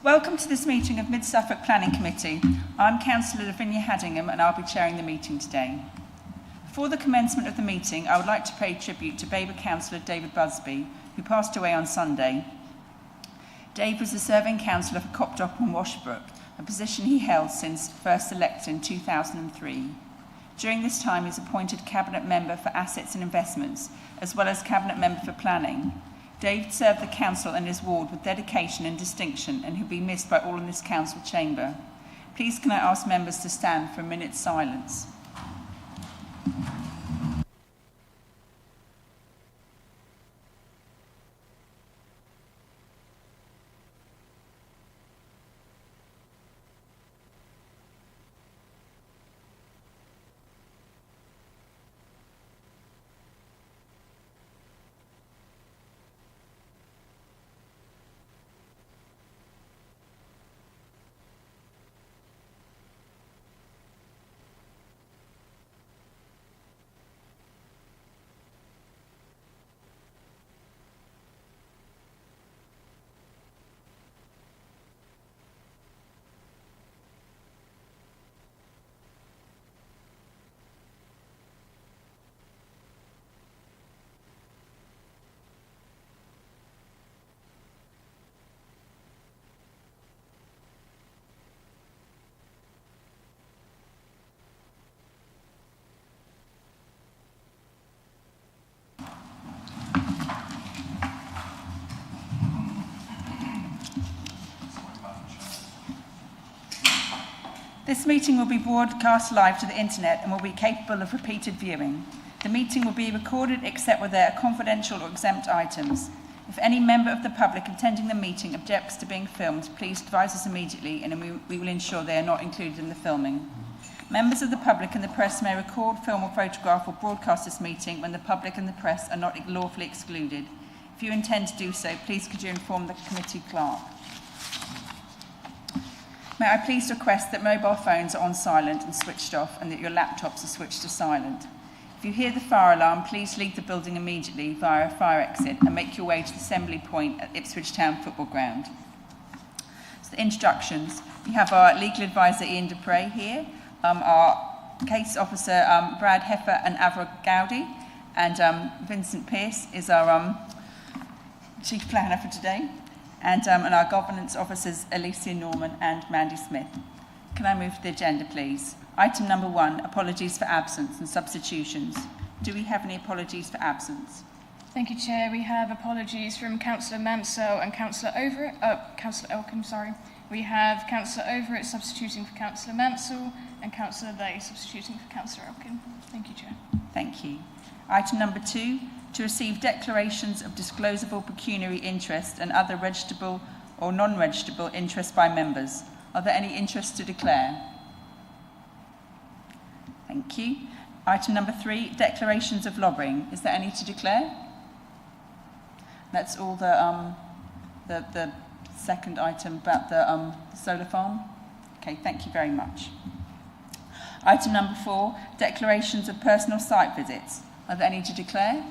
Welcome to this meeting of Mid-Suffolk Planning Committee. I'm Councillor Lavinia Haddingham and I'll be chairing the meeting today. Before the commencement of the meeting, I would like to pay tribute to Baber Councillor David Busby, who passed away on Sunday. Dave was the serving councillor for Copdop and Washbrook, a position he held since first elected in 2003. During this time, he was appointed Cabinet Member for Assets and Investments, as well as Cabinet Member for Planning. Dave served the council and his ward with dedication and distinction, and he'll be missed by all in this council chamber. Please can I ask members to stand for a minute's silence. This meeting will be broadcast live to the internet and will be capable of repeated viewing. The meeting will be recorded except where there are confidential or exempt items. If any member of the public attending the meeting objects to being filmed, please advise us immediately and we will ensure they are not included in the filming. Members of the public and the press may record, film or photograph or broadcast this meeting when the public and the press are not lawfully excluded. If you intend to do so, please could you inform the committee clerk. May I please request that mobile phones are on silent and switched off and that your laptops are switched to silent. If you hear the fire alarm, please leave the building immediately via a fire exit and make your way to the assembly point at Ipswich Town Football Ground. So the introductions. We have our legal advisor Ian Dupre here, our case officer Brad Heffer and Avra Gowdy, and Vincent Pearce is our chief planner for today. And our governance officers, Alicia Norman and Mandy Smith. Can I move to the agenda, please? Item number 1, apologies for absence and substitutions. Do we have any apologies for absence? Thank you, Chair. We have apologies from Councillor Mansell and Councillor Councillor Elkin, sorry. We have Councillor Overett substituting for Councillor Mansell and Councillor Lay substituting for Councillor Elkin. Thank you, Chair. Thank you. Item number 2, to receive declarations of disclosable pecuniary interest and other registrable or non-registrable interest by members. Are there any interests to declare? Thank you. Item number 3, declarations of lobbying. Is there any to declare? That's all the second item about the solar farm. Okay, thank you very much. Item number 4, declarations of personal site visits. Are there any to declare?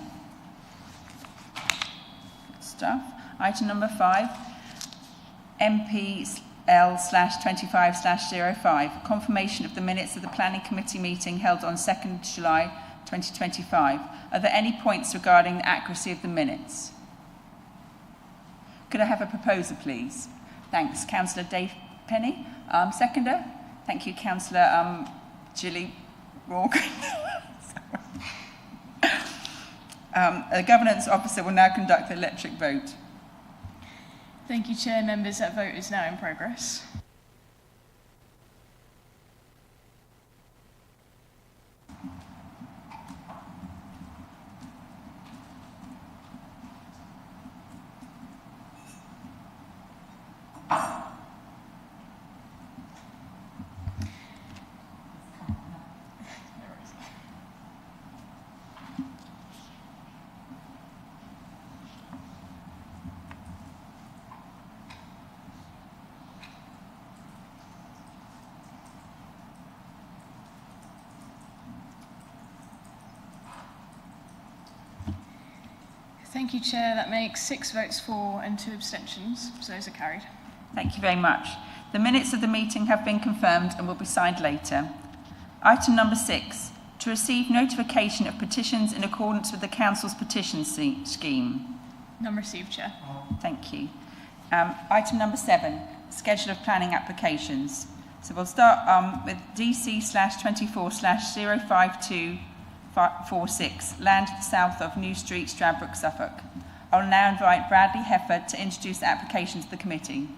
Stuff. Item number 5, MPL/25/05, confirmation of the minutes of the Planning Committee meeting held on 2nd July 2025. Are there any points regarding the accuracy of the minutes? Could I have a proposer, please? Thanks. Councillor Dave Penny. Seconder? Thank you, Councillor Gilly Morgan. The governance officer will now conduct the electric vote. Thank you, Chair. Members, that vote is now in progress. Thank you, Chair. That makes 6 votes for and 2 abstentions, so those are carried. Thank you very much. The minutes of the meeting have been confirmed and will be signed later. Item number 6, to receive notification of petitions in accordance with the Council's petition scheme. None received, Chair. Thank you. Item number 7, schedule of planning applications. So we'll start with DC/24/05246, land to the south of New Street, Stradbroke, Suffolk. I'll now invite Bradley Hefford to introduce the application to the committee.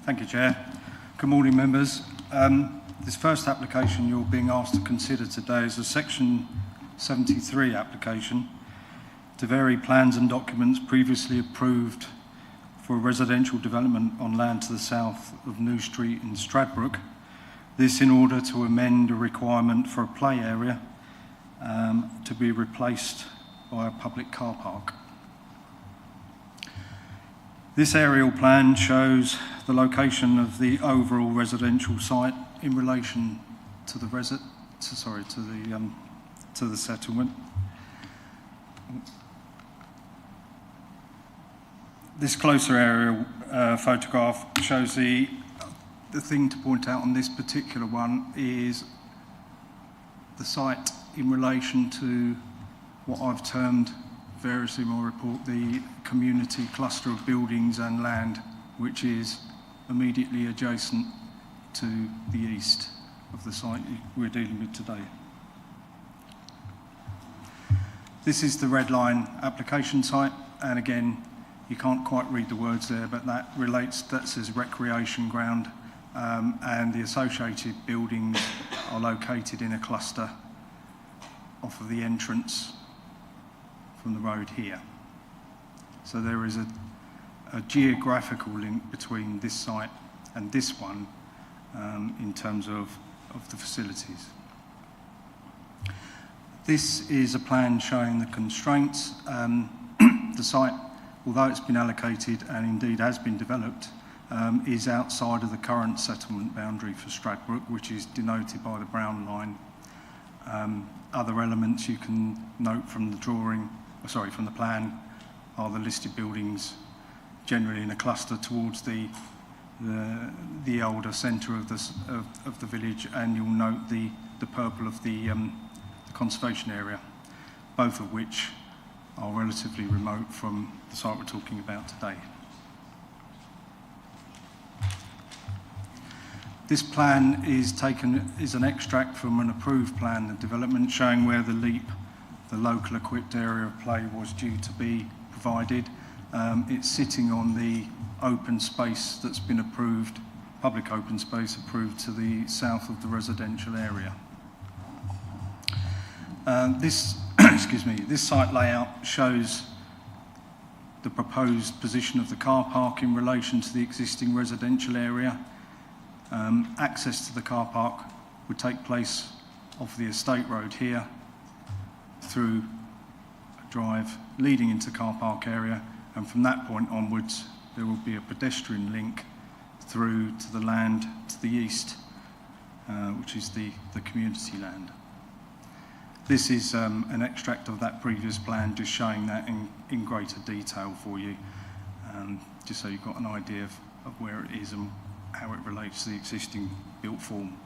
Thank you, Chair. Good morning, members. This first application you're being asked to consider today is a Section 73 application to vary plans and documents previously approved for a residential development on land to the south of New Street in Stradbroke. This in order to amend a requirement for a play area to be replaced by a public car park. This aerial plan shows the location of the overall residential site in relation to the settlement. This closer aerial photograph shows the thing to point out on this particular one is the site in relation to what I've termed variously in my report the community cluster of buildings and land, which is immediately adjacent to the east of the site we're dealing with today. This is the red line application site, and again, you can't quite read the words there, but that says recreation ground, and the associated buildings are located in a cluster off of the entrance from the road here. So there is a geographical link between this site and this one in terms of the facilities. This is a plan showing the constraints. The site, although it's been allocated and indeed has been developed, is outside of the current settlement boundary for Stradbroke, which is denoted by the brown line. Other elements you can note from the from the plan are the listed buildings, generally in a cluster towards the older centre of the village, and you'll note the purple of the conservation area, both of which are relatively remote from the site we're talking about today. This plan is an extract from an approved plan of development showing where the LEAP, the local equipped area of play, was due to be provided. It's sitting on the open space that's been approved, public open space approved to the south of the residential area. This site layout shows the proposed position of the car park in relation to the existing residential area. Access to the car park would take place off the estate road here through a drive leading into the car park area, and from that point onwards there will be a pedestrian link through to the land to the east, which is the community land. This is an extract of that previous plan, just showing that in greater detail for you, just so you've got an idea of where it is and how it relates to the existing built form.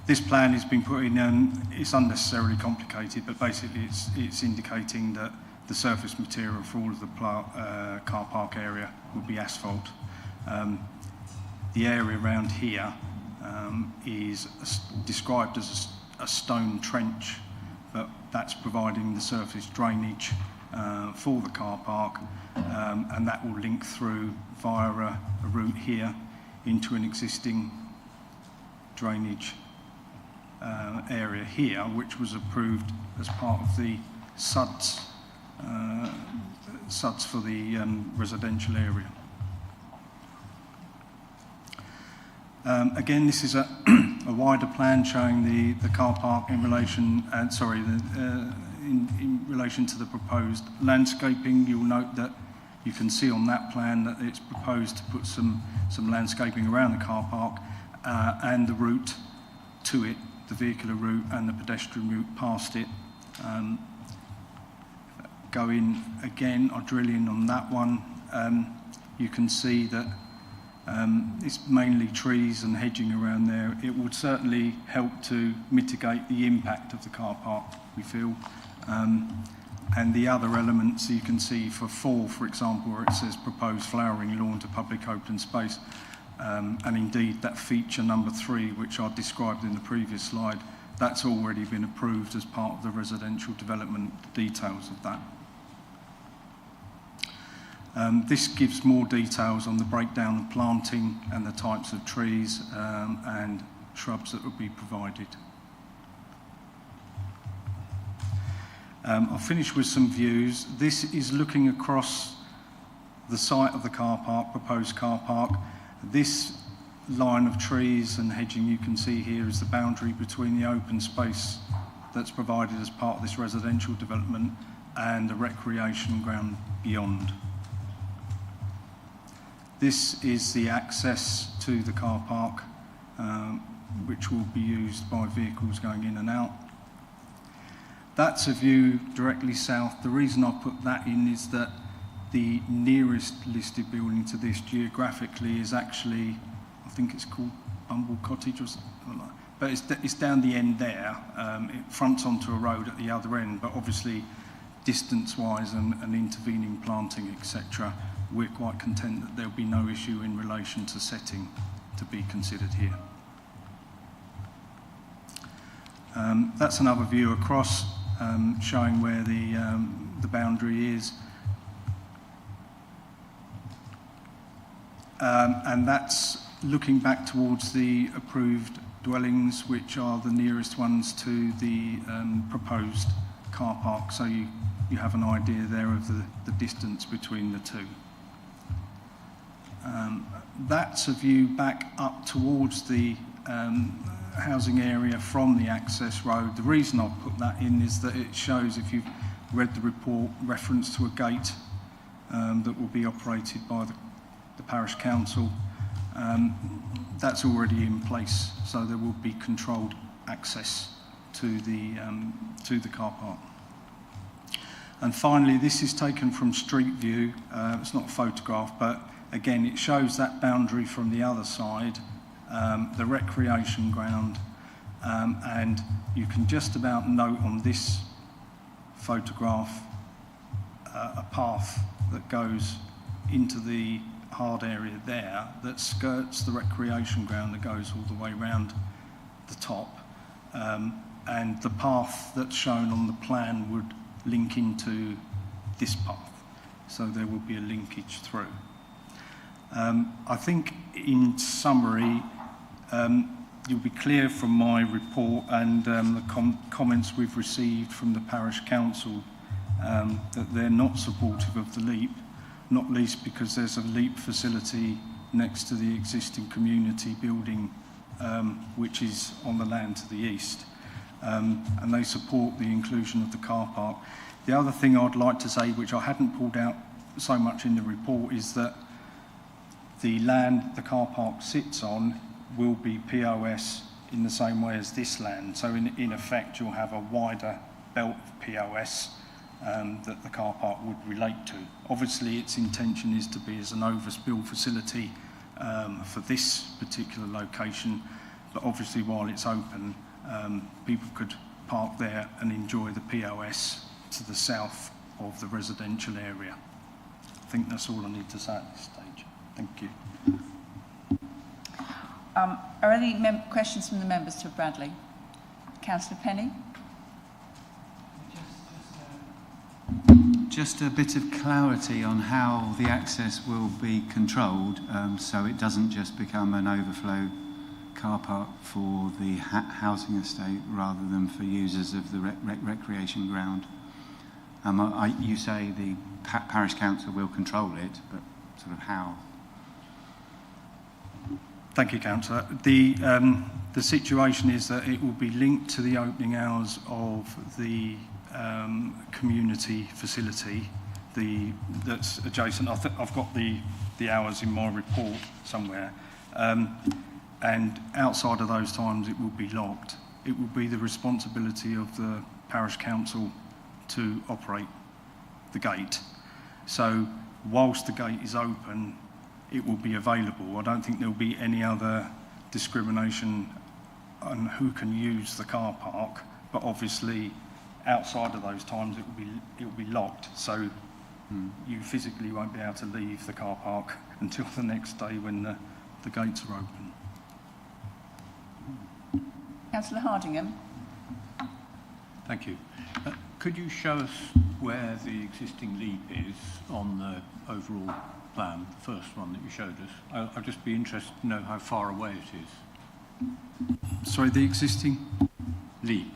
This plan has been put in, it's unnecessarily complicated, but basically it's indicating that the surface material for all of the car park area would be asphalt. The area around here is described as a stone trench, but that's providing the surface drainage for the car park, and that will link through via a route here into an existing drainage area here, which was approved as part of the SUDS for the residential area. Again, this is a wider plan showing the car park in relation, in relation to the proposed landscaping. You'll note that you can see on that plan that it's proposed to put some landscaping around the car park and the route to it, the vehicular route and the pedestrian route past it. go in again, I drill in on that one, you can see that it's mainly trees and hedging around there. It would certainly help to mitigate the impact of the car park, we feel. And the other elements you can see for 4, for example, where it says proposed flowering lawn to public open space, and indeed that feature number 3, which I described in the previous slide, that's already been approved as part of the residential development details of that. This gives more details on the breakdown of planting and the types of trees and shrubs that will be provided. I'll finish with some views. This is looking across the site of the car park, proposed car park. This line of trees and hedging you can see here is the boundary between the open space that's provided as part of this residential development and the recreation ground beyond. This is the access to the car park, which will be used by vehicles going in and out. That's a view directly south. The reason I put that in is that the nearest listed building to this geographically is actually, I think it's called Bumble Cottage or something like that. But it's down the end there. It fronts onto a road at the other end, but obviously distance-wise and intervening planting, etc., we're quite content that there'll be no issue in relation to setting to be considered here. That's another view across, showing where the boundary is. And that's looking back towards the approved dwellings, which are the nearest ones to the proposed car park. So you have an idea there of the distance between the two. That's a view back up towards the housing area from the access road. The reason I've put that in is that it shows, if you've read the report, reference to a gate that will be operated by the parish council. That's already in place, so there will be controlled access to the car park. And finally, this is taken from street view. It's not a photograph, but again, it shows that boundary from the other side, the recreation ground, and you can just about note on this photograph a path that goes into the hard area there that skirts the recreation ground that goes all the way around the top. And the path that's shown on the plan would link into this path, so there will be a linkage through. I think in summary, you'll be clear from my report and the comments we've received from the parish council that they're not supportive of the LEAP, not least because there's a LEAP facility next to the existing community building, which is on the land to the east. And they support the inclusion of the car park. The other thing I'd like to say, which I hadn't pulled out so much in the report, is that the land the car park sits on will be POS in the same way as this land. So in effect, you'll have a wider belt of POS that the car park would relate to. Obviously, its intention is to be as an overspill facility for this particular location, but obviously while it's open, people could park there and enjoy the POS to the south of the residential area. I think that's all I need to say at this stage. Thank you. Are there any questions from the members to Bradley? Councillor Penny? Just a bit of clarity on how the access will be controlled, so it doesn't just become an overflow car park for the housing estate rather than for users of the recreation ground. You say the parish council will control it, but sort of how? Thank you, Councillor. The situation is that it will be linked to the opening hours of the community facility that's adjacent. I've got the hours in my report somewhere. And outside of those times, it will be locked. It will be the responsibility of the parish council to operate the gate. So whilst the gate is open, it will be available. I don't think there'll be any other discrimination on who can use the car park, but obviously outside of those times it will be locked. So you physically won't be able to leave the car park until the next day when the gates are open. Councillor Hardingham. Thank you. Could you show us where the existing leap is on the overall plan, the first one that you showed us? I'd just be interested to know how far away it is. Sorry, the existing? Leap,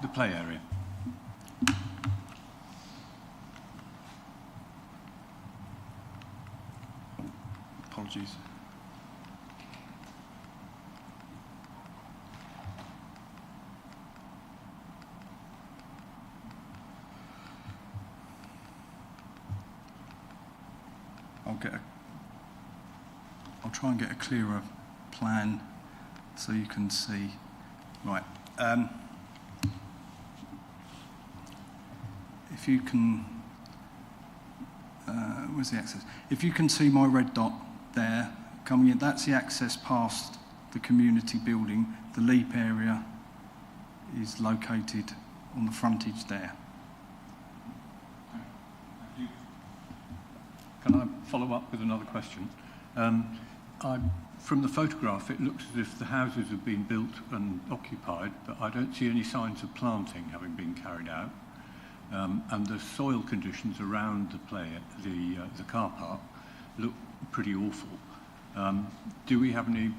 the play area. Apologies. I'll try and get a clearer plan so you can see. Right. If you can, where's the access? If you can see my red dot there coming in, that's the access past the community building. The leap area is located on the frontage there. Can I follow up with another question? From the photograph, it looks as if the houses have been built and occupied, but I don't see any signs of planting having been carried out. And the soil conditions around the car park look pretty awful. Do we have any,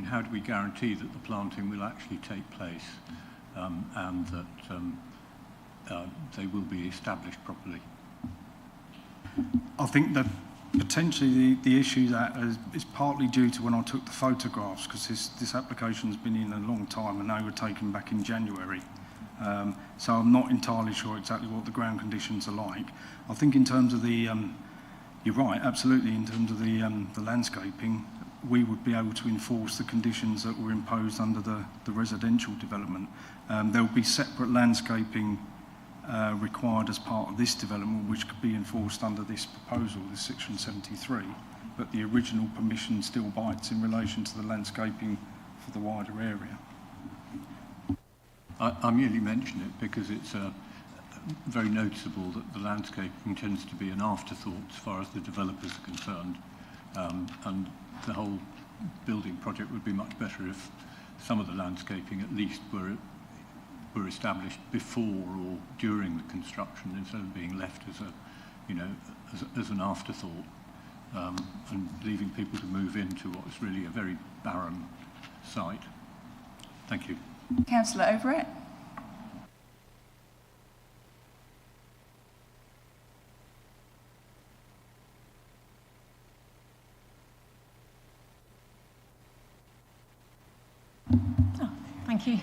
how do we guarantee that the planting will actually take place and that they will be established properly? I think that potentially the issue that is partly due to when I took the photographs, because this application's been in a long time and they were taken back in January. So I'm not entirely sure exactly what the ground conditions are like. I think in terms of the, you're right, absolutely, in terms of the landscaping, we would be able to enforce the conditions that were imposed under the residential development. There will be separate landscaping required as part of this development, which could be enforced under this proposal, this section 73, but the original permission still bites in relation to the landscaping for the wider area. I merely mention it because it's very noticeable that the landscaping tends to be an afterthought as far as the developers are concerned, and the whole building project would be much better if some of the landscaping at least were established before or during the construction, instead of being left as an afterthought, and leaving people to move into what is really a very barren site. Thank you. Councillor Overett. Oh, thank you.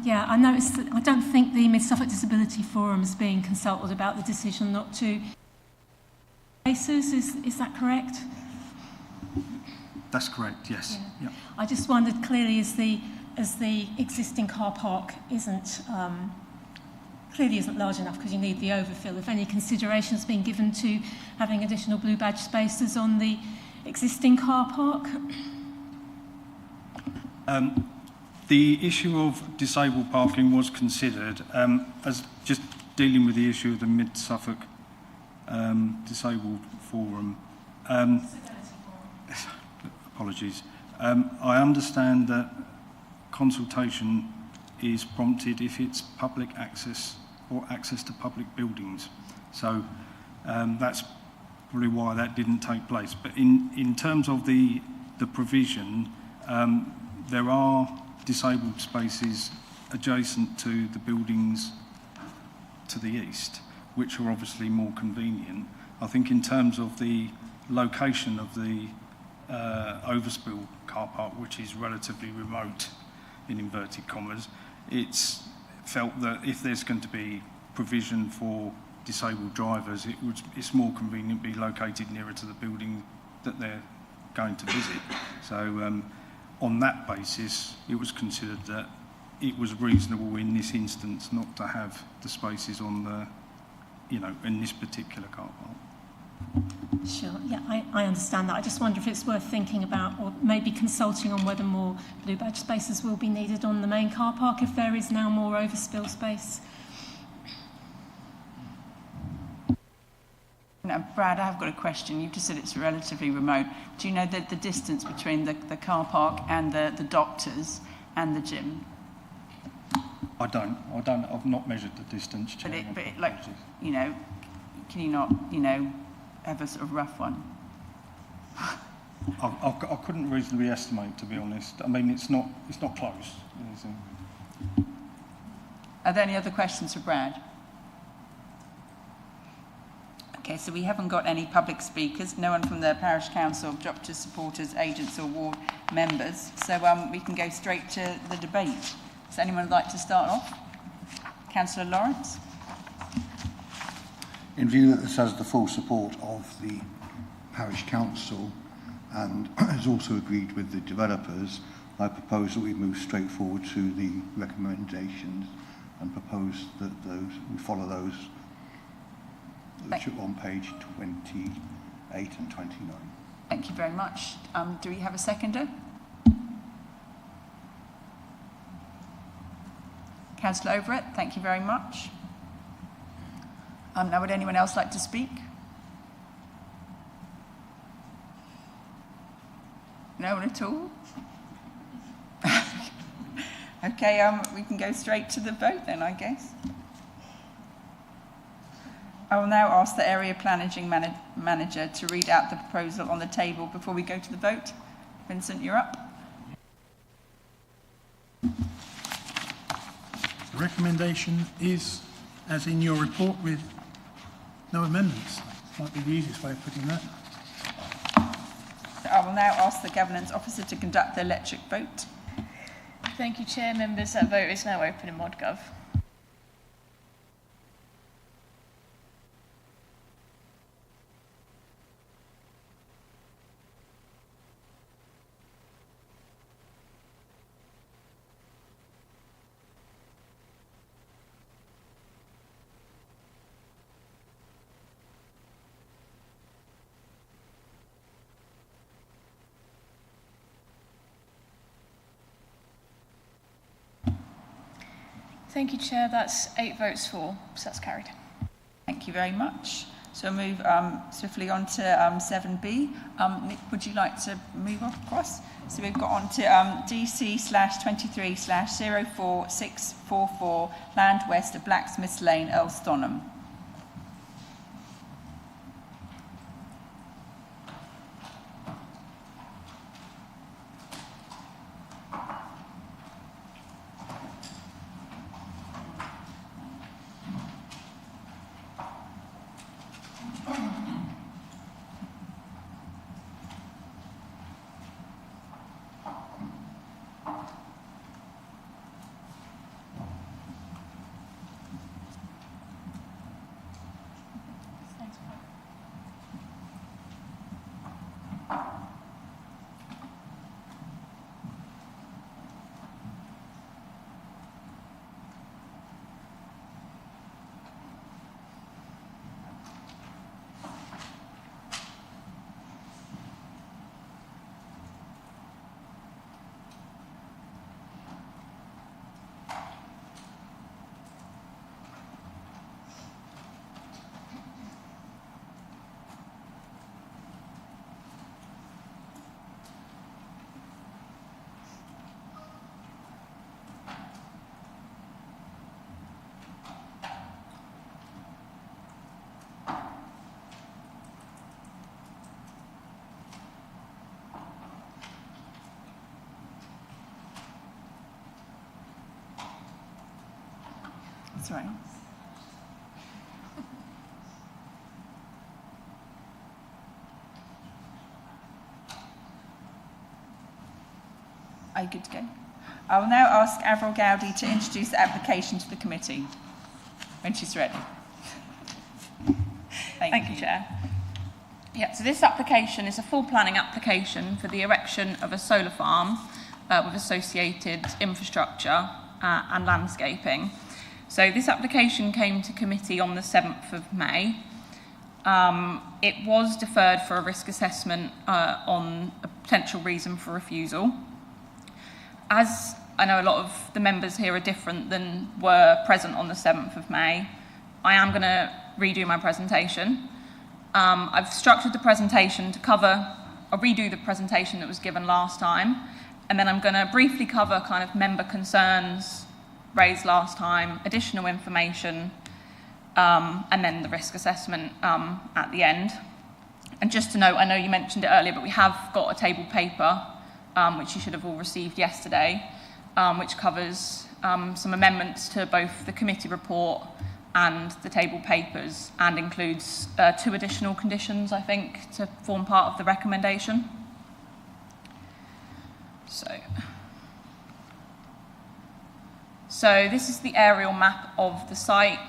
Yeah, I noticed that I don't think the Mid-Suffolk Disability Forum is being consulted about the decision not to places. Is that correct? That's correct, yes. Yeah. Yep. I just wondered, clearly as the existing car park clearly isn't large enough because you need the overfill, if any consideration has been given to having additional blue badge spaces on the existing car park? The issue of disabled parking was considered as just dealing with the issue of the Mid-Suffolk Disabled Forum. Apologies. I understand that consultation is prompted if it's public access or access to public buildings. So that's probably why that didn't take place. But in terms of the provision, there are disabled spaces adjacent to the buildings to the east, which are obviously more convenient. I think in terms of the location of the overspill car park, which is relatively remote, in inverted commas, it's felt that if there's going to be provision for disabled drivers, it's more convenient to be located nearer to the building that they're going to visit. So on that basis, it was considered that it was reasonable in this instance not to have the spaces on the you know, in this particular car park. Sure, yeah, I understand that. I just wonder if it's worth thinking about, or maybe consulting on whether more blue badge spaces will be needed on the main car park if there is now more overspill space. Now, Brad, I've got a question. You've just said it's relatively remote. Do you know the distance between the car park and the doctors and the gym? I don't. I've not measured the distance. But Chair. it like, you know, can you not, you know, have a sort of rough one? I couldn't reasonably estimate, to be honest. I mean, it's not close. Are there any other questions for Brad? Okay, so we haven't got any public speakers, no one from the parish council, doctors, supporters, agents or ward members. So we can go straight to the debate. Does anyone like to start off? Councillor Lawrence. In view that this has the full support of the parish council and has also agreed with the developers, I propose that we move straight forward to the recommendations and propose that we follow those which are on page 28 and 29. Thank you very much. Do we have a seconder? Councillor Overett, thank you very much. Now, would anyone else like to speak? No one at all? Okay, we can go straight to the vote then, I guess. I will now ask the area planning manager to read out the proposal on the table before we go to the vote. Vincent, you're up. The recommendation is, as in your report, with no amendments. Might be the easiest way of putting that. So I will now ask the governance officer to conduct the electric vote. Thank you, Chair. Members, that vote is now open in ModGov. Thank you, Chair. That's 8 votes for, so that's carried. Thank you very much. So we'll move swiftly on to 7B. Nick, would you like to move across? So we've got on to DC/23/04644, land west of Blacksmiths Lane, Earl Stonham. That's right. Are you good to go? I will now ask Avril Gowdy to introduce the application to the committee when she's ready. Thank you, Chair. Yeah, so this application is a full planning application for the erection of a solar farm with associated infrastructure and landscaping. So this application came to committee on the 7th of May. It was deferred for a risk assessment on a potential reason for refusal. As I know a lot of the members here are different than were present on the 7th of May, I am going to redo my presentation. I've structured the presentation to redo the presentation that was given last time, and then I'm going to briefly cover kind of member concerns raised last time, additional information, and then the risk assessment at the end. And just to note, I know you mentioned it earlier, but we have got a table paper, which you should have all received yesterday, which covers some amendments to both the committee report and the table papers, and includes 2 additional conditions, I think, to form part of the recommendation. So this is the aerial map of the site.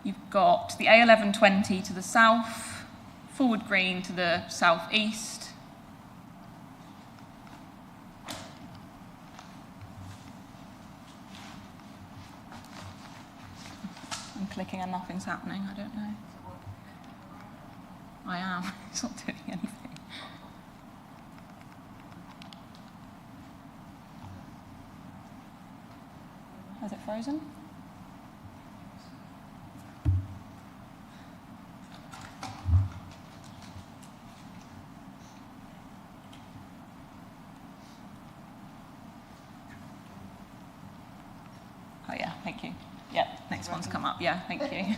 You've got the A1120 to the south, Forward Green to the southeast, I'm clicking and nothing's happening, I don't know. I am, it's not doing anything. Has it frozen? Oh yeah, thank you. Yeah, next one's come up. Yeah, thank you.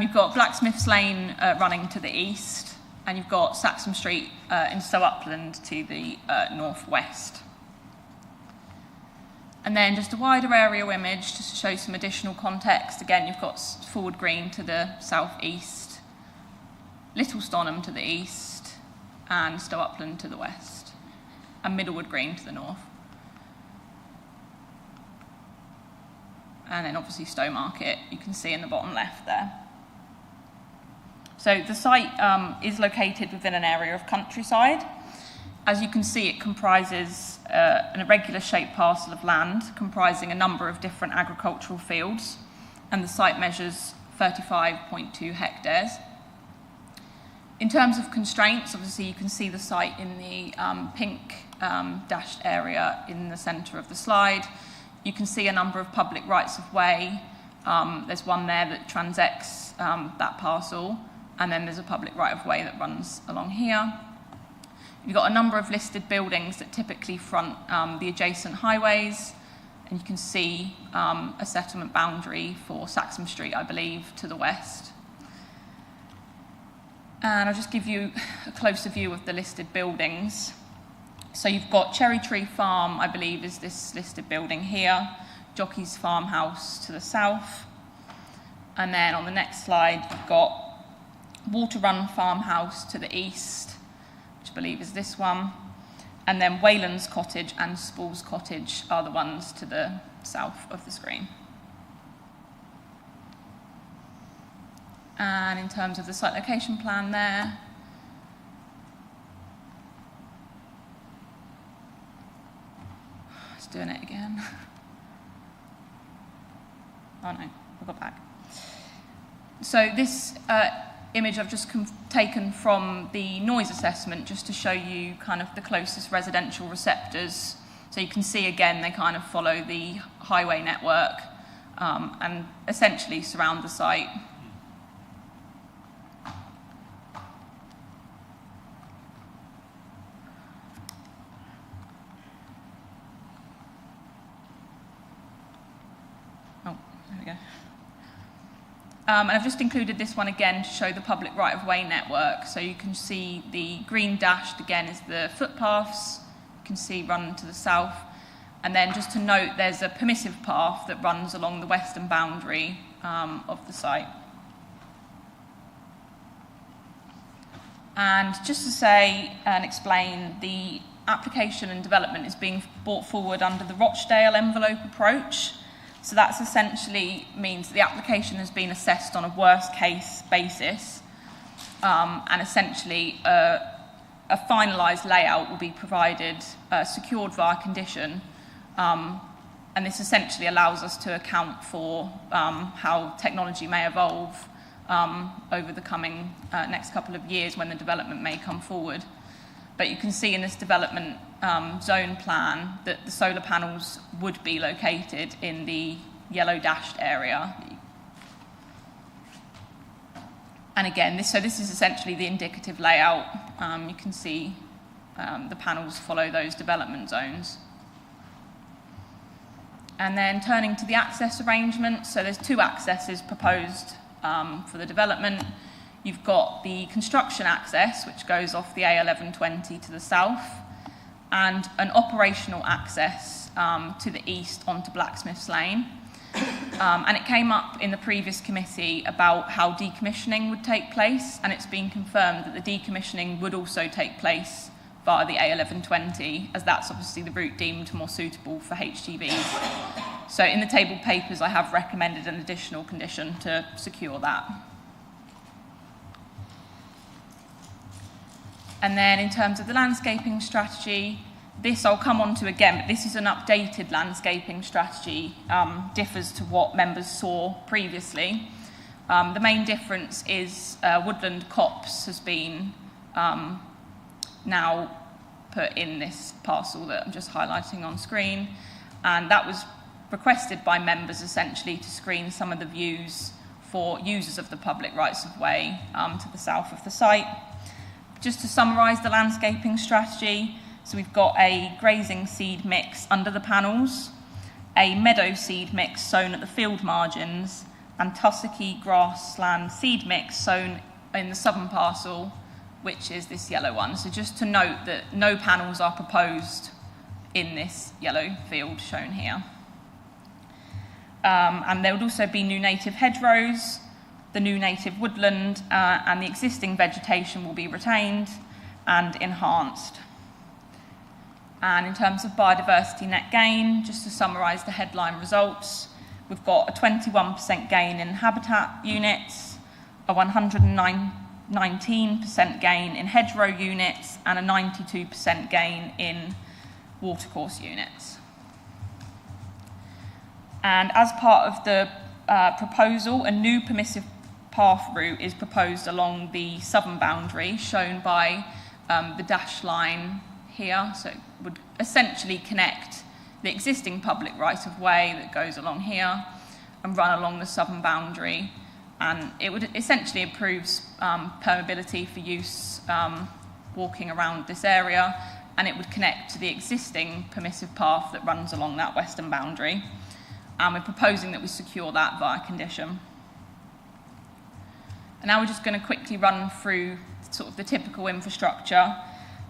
You've got Blacksmiths Lane running to the east, and you've got Saxham Street in Stow Upland to the northwest. And then just a wider aerial image just to show some additional context. Again, you've got Forward Green to the southeast, Little Stonham to the east, and Stow Upland to the west, and Middlewood Green to the north. And then obviously Stowmarket, you can see in the bottom left there. So the site is located within an area of countryside. As you can see, it comprises an irregular shaped parcel of land comprising a number of different agricultural fields, and the site measures 35.2 hectares. In terms of constraints, obviously you can see the site in the pink dashed area in the centre of the slide. You can see a number of public rights of way. There's one there that transects that parcel, and then there's a public right of way that runs along here. You've got a number of listed buildings that typically front the adjacent highways, and you can see a settlement boundary for Saxham Street, I believe, to the west. And I'll just give you a closer view of the listed buildings. So you've got Cherry Tree Farm, I believe, is this listed building here, Jockey's Farmhouse to the south, and then on the next slide you've got Water Run Farmhouse to the east, which I believe is this one, and then Wayland's Cottage and Spall's Cottage are the ones to the south of the screen. And in terms of the site location plan there, it's doing it again. Oh no, we'll go back. So this image I've just taken from the noise assessment just to show you kind of the closest residential receptors. So you can see again they kind of follow the highway network and essentially surround the site. Oh, there we go. And I've just included this one again to show the public right-of-way network. So you can see the green dashed again is the footpaths. You can see run to the south. And then just to note, there's a permissive path that runs along the western boundary of the site. And just to say and explain, the application and development is being brought forward under the Rochdale envelope approach. So that essentially means that the application has been assessed on a worst case basis, and essentially a finalised layout will be provided, secured via condition, And this essentially allows us to account for how technology may evolve over the coming next couple of years when the development may come forward. But you can see in this development zone plan that the solar panels would be located in the yellow dashed area. And again, this is essentially the indicative layout. You can see the panels follow those development zones. And then turning to the access arrangement, so there's 2 accesses proposed for the development. You've got the construction access, which goes off the A1120 to the south, and an operational access to the east onto Blacksmith's Lane. And it came up in the previous committee about how decommissioning would take place, and it's been confirmed that the decommissioning would also take place via the A1120, as that's obviously the route deemed more suitable for HGVs. So in the table papers, I have recommended an additional condition to secure that. And then in terms of the landscaping strategy, this I'll come on to again, but this is an updated landscaping strategy, differs to what members saw previously. The main difference is woodland copse has been now put in this parcel that I'm just highlighting on screen, and that was requested by members essentially to screen some of the views for users of the public rights of way to the south of the site. Just to summarise the landscaping strategy, so we've got a grazing seed mix under the panels, a meadow seed mix sown at the field margins, and tussocky grassland seed mix sown in the southern parcel, which is this yellow one. So just to note that no panels are proposed in this yellow field shown here. And there would also be new native hedgerows, the new native woodland, and the existing vegetation will be retained and enhanced. And in terms of biodiversity net gain, just to summarise the headline results, we've got a 21% gain in habitat units, a 119% gain in hedgerow units, and a 92% gain in watercourse units. And as part of the proposal, a new permissive path route is proposed along the southern boundary, shown by the dashed line here. So it would essentially connect the existing public right-of-way that goes along here and run along the southern boundary. And it would essentially improve permeability for use walking around this area, and it would connect to the existing permissive path that runs along that western boundary. And we're proposing that we secure that via condition. And now we're just going to quickly run through sort of the typical infrastructure.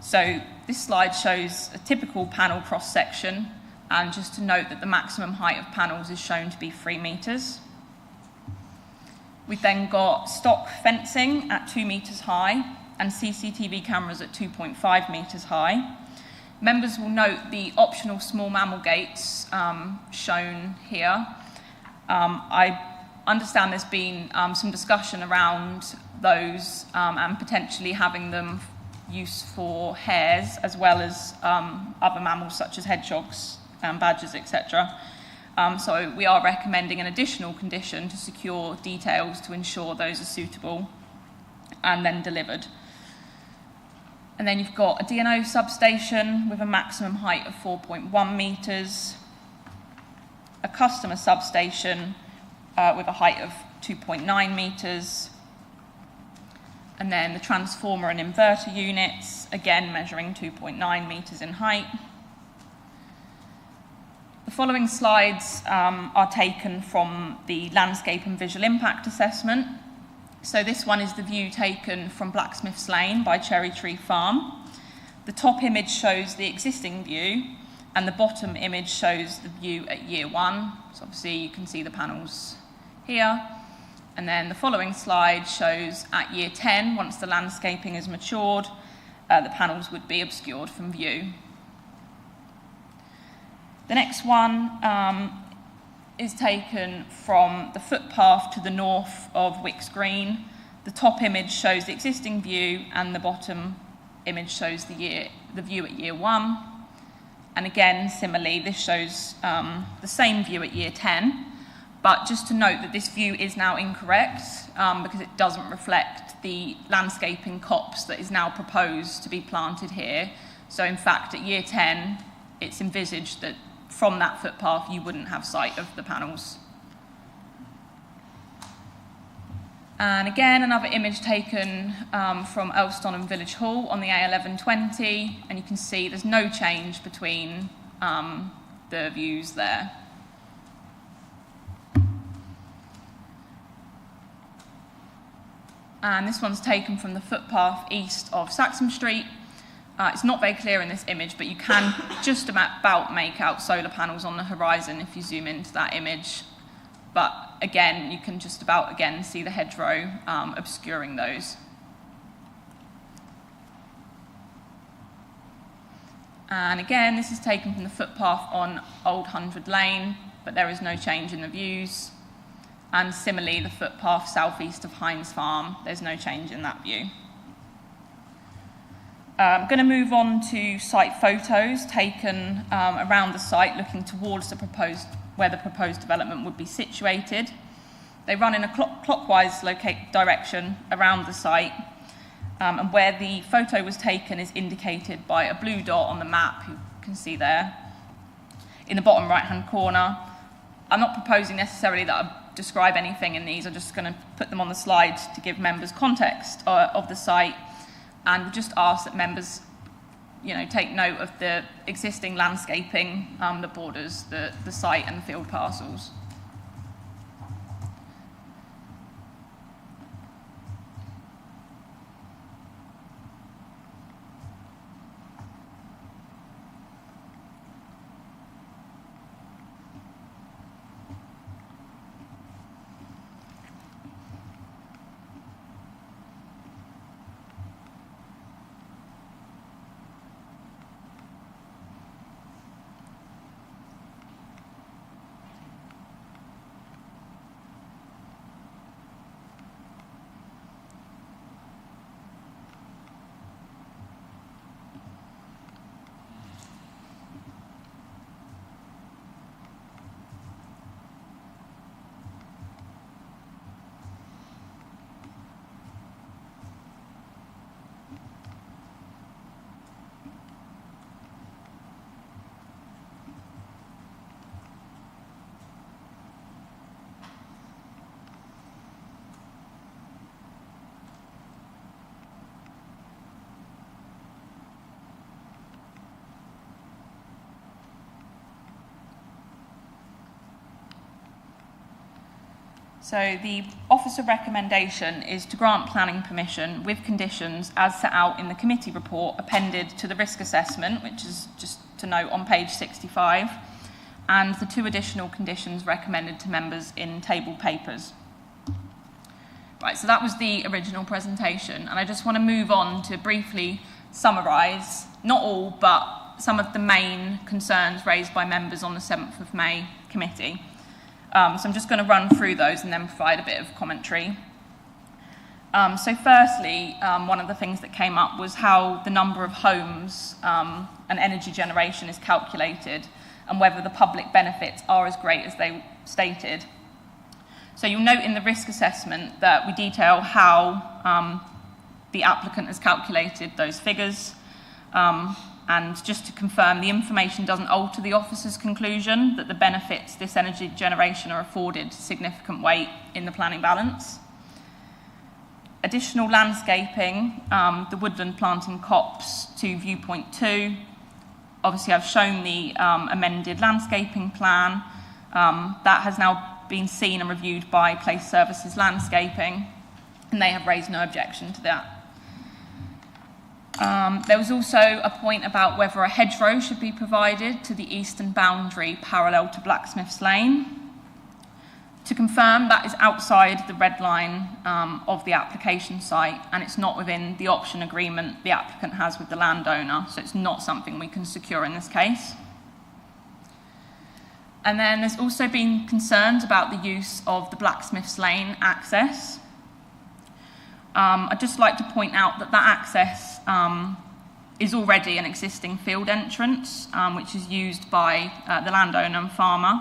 So this slide shows a typical panel cross-section, and just to note that the maximum height of panels is shown to be 3 metres. We've then got stock fencing at 2 metres high and CCTV cameras at 2.5 metres high. Members will note the optional small mammal gates shown here. I understand there's been some discussion around those and potentially having them used for hares as well as other mammals such as hedgehogs, badgers, etc. So we are recommending an additional condition to secure details to ensure those are suitable and then delivered. And then you've got a DNO substation with a maximum height of 4.1 metres, a customer substation with a height of 2.9 metres, and then the transformer and inverter units, again measuring 2.9 metres in height. The following slides are taken from the landscape and visual impact assessment. So this one is the view taken from Blacksmith's Lane by Cherry Tree Farm. The top image shows the existing view, and the bottom image shows the view at year 1. So obviously you can see the panels here. And then the following slide shows at year 10, once the landscaping is matured, the panels would be obscured from view. The next one is taken from the footpath to the north of Wicks Green. The top image shows the existing view, and the bottom image shows the view at year 1. And again, similarly, this shows the same view at year 10, but just to note that this view is now incorrect because it doesn't reflect the landscaping copse that is now proposed to be planted here. So in fact, at year 10, it's envisaged that from that footpath, you wouldn't have sight of the panels. And again, another image taken from Elston and Village Hall on the A1120, and you can see there's no change between the views there. And this one's taken from the footpath east of Saxham Street. It's not very clear in this image, but you can just about make out solar panels on the horizon if you zoom into that image. But again, you can just about, again, see the hedgerow obscuring those. And again, this is taken from the footpath on Old Hundred Lane, but there is no change in the views. And similarly, the footpath southeast of Hines Farm, there's no change in that view. I'm going to move on to site photos taken around the site, looking towards where the proposed development would be situated. They run in a clockwise direction around the site, and where the photo was taken is indicated by a blue dot on the map, you can see there, in the bottom right-hand corner. I'm not proposing necessarily that I describe anything in these, I'm just going to put them on the slide to give members context of the site, and just ask that members take note of the existing landscaping that borders the site and the field parcels. So the officer recommendation is to grant planning permission with conditions as set out in the committee report appended to the risk assessment, which is just to note on page 65, and the 2 additional conditions recommended to members in table papers. Right, so that was the original presentation, and I just want to move on to briefly summarise, not all, but some of the main concerns raised by members on the 7th of May committee. So I'm just going to run through those and then provide a bit of commentary. So firstly, one of the things that came up was how the number of homes and energy generation is calculated and whether the public benefits are as great as they stated. So you'll note in the risk assessment that we detail how the applicant has calculated those figures. And just to confirm, the information doesn't alter the officer's conclusion that the benefits this energy generation are afforded significant weight in the planning balance. Additional landscaping, the woodland planting copse to viewpoint 2. Obviously, I've shown the amended landscaping plan. That has now been seen and reviewed by Place Services Landscaping, and they have raised no objection to that. There was also a point about whether a hedgerow should be provided to the eastern boundary parallel to Blacksmith's Lane. To confirm, that is outside the red line of the application site, and it's not within the option agreement the applicant has with the landowner, so it's not something we can secure in this case. And then there's also been concerns about the use of the Blacksmith's Lane access. I'd just like to point out that that access is already an existing field entrance, which is used by the landowner and farmer.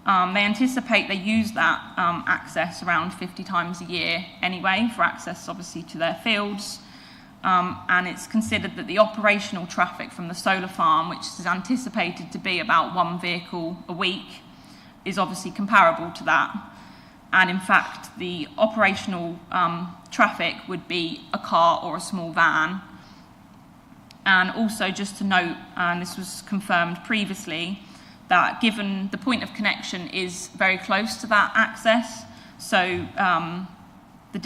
They anticipate they use that access around 50 times a year anyway, for access obviously to their fields. And it's considered that the operational traffic from the solar farm, which is anticipated to be about 1 vehicle a week, is obviously comparable to that. And in fact, the operational traffic would be a car or a small van. And also just to note, and this was confirmed previously, that given the point of connection is very close to that access, so the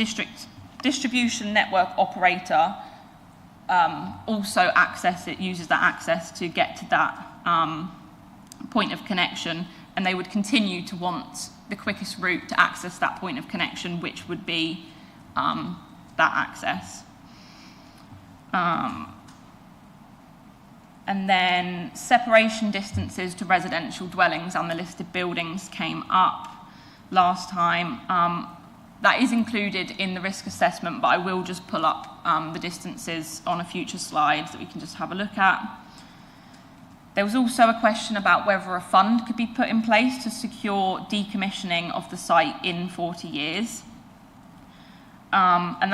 distribution network operator also uses that access to get to that point of connection, and they would continue to want the quickest route to access that point of connection, which would be that access. And then separation distances to residential dwellings and the listed buildings came up last time. That is included in the risk assessment, but I will just pull up the distances on a future slide that we can just have a look at. There was also a question about whether a fund could be put in place to secure decommissioning of the site in 40 years. And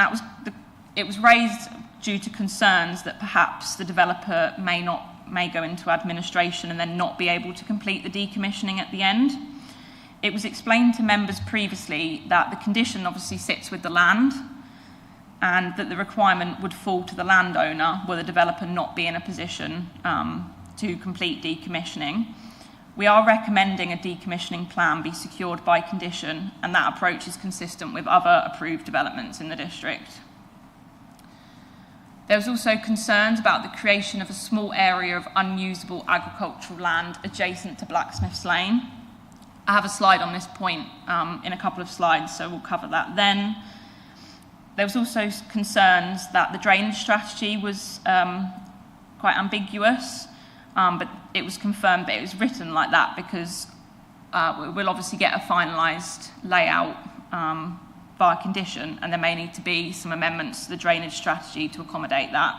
it was raised due to concerns that perhaps the developer may go into administration and then not be able to complete the decommissioning at the end. It was explained to members previously that the condition obviously sits with the land, and that the requirement would fall to the landowner were the developer not be in a position to complete decommissioning. We are recommending a decommissioning plan be secured by condition, and that approach is consistent with other approved developments in the district. There was also concerns about the creation of a small area of unusable agricultural land adjacent to Blacksmith's Lane. I have a slide on this point in a couple of slides, so we'll cover that then. There was also concerns that the drainage strategy was quite ambiguous, but it was confirmed that it was written like that because we'll obviously get a finalised layout via condition, and there may need to be some amendments to the drainage strategy to accommodate that.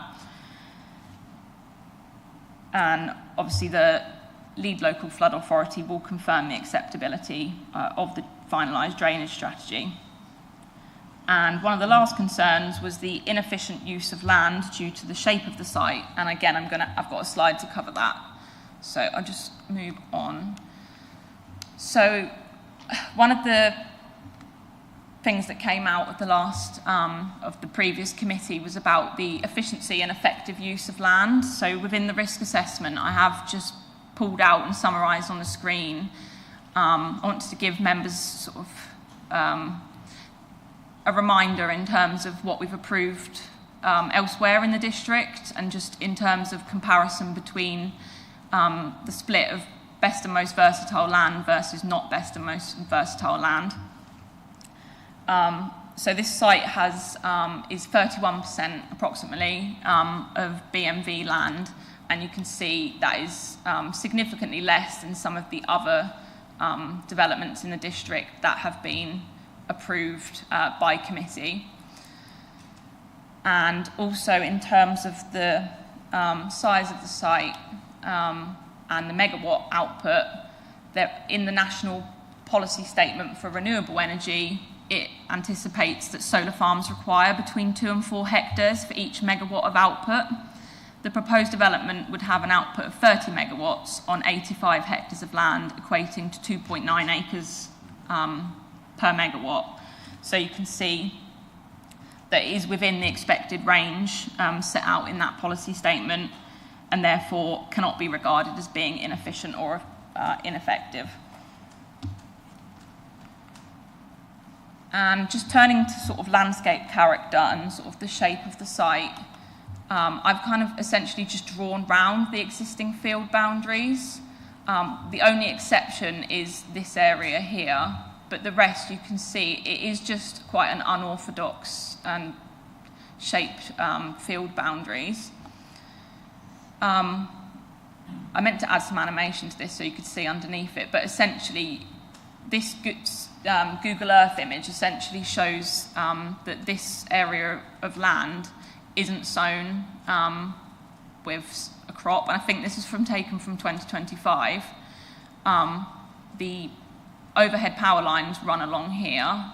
And obviously the lead local flood authority will confirm the acceptability of the finalised drainage strategy. And one of the last concerns was the inefficient use of land due to the shape of the site. And again, I've got a slide to cover that. So I'll just move on. So one of the things that came out of the last of the previous committee was about the efficiency and effective use of land. So within the risk assessment, I have just pulled out and summarised on the screen. I wanted to give members sort of a reminder in terms of what we've approved elsewhere in the district, and just in terms of comparison between the split of best and most versatile land versus not best and most versatile land. So this site is 31% approximately of BMV land, and you can see that is significantly less than some of the other developments in the district that have been approved by committee. And also in terms of the size of the site and the megawatt output, that in the national policy statement for renewable energy, it anticipates that solar farms require between 2 and 4 hectares for each megawatt of output. The proposed development would have an output of 30 megawatts on 85 hectares of land, equating to 2.9 acres per megawatt. So you can see that it is within the expected range set out in that policy statement, and therefore cannot be regarded as being inefficient or ineffective. And just turning to sort of landscape character and sort of the shape of the site, I've kind of essentially just drawn round the existing field boundaries. The only exception is this area here, but the rest you can see it is just quite an unorthodox and shaped field boundaries. I meant to add some animation to this so you could see underneath it, but essentially this Google Earth image essentially shows that this area of land isn't sown with a crop, and I think this is taken from 2025. The overhead power lines run along here,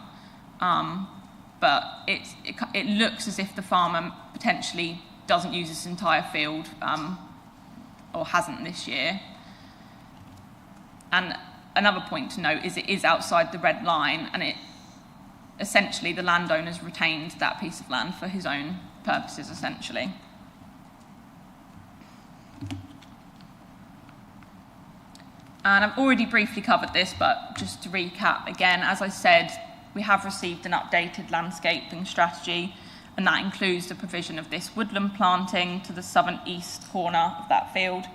but it looks as if the farmer potentially doesn't use this entire field, or hasn't this year. And another point to note is it is outside the red line, and it essentially the landowner's retained that piece of land for his own purposes, essentially. And I've already briefly covered this, but just to recap again, as I said, we have received an updated landscaping strategy, and that includes the provision of this woodland planting to the southern east corner of that field.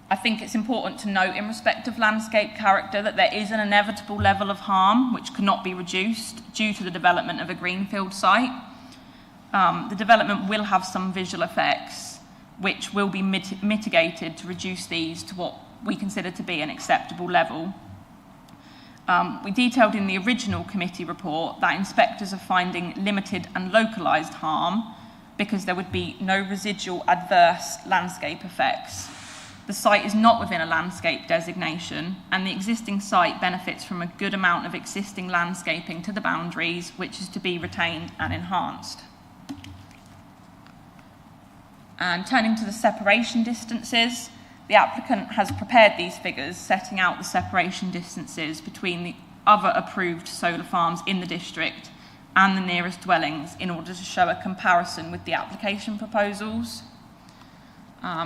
I think it's important to note in respect of landscape character that there is an inevitable level of harm which cannot be reduced due to the development of a greenfield site. The development will have some visual effects which will be mitigated to reduce these to what we consider to be an acceptable level. We detailed in the original committee report that inspectors are finding limited and localised harm because there would be no residual adverse landscape effects. The site is not within a landscape designation, and the existing site benefits from a good amount of existing landscaping to the boundaries, which is to be retained and enhanced. And turning to the separation distances, the applicant has prepared these figures setting out the separation distances between the other approved solar farms in the district and the nearest dwellings in order to show a comparison with the application proposals.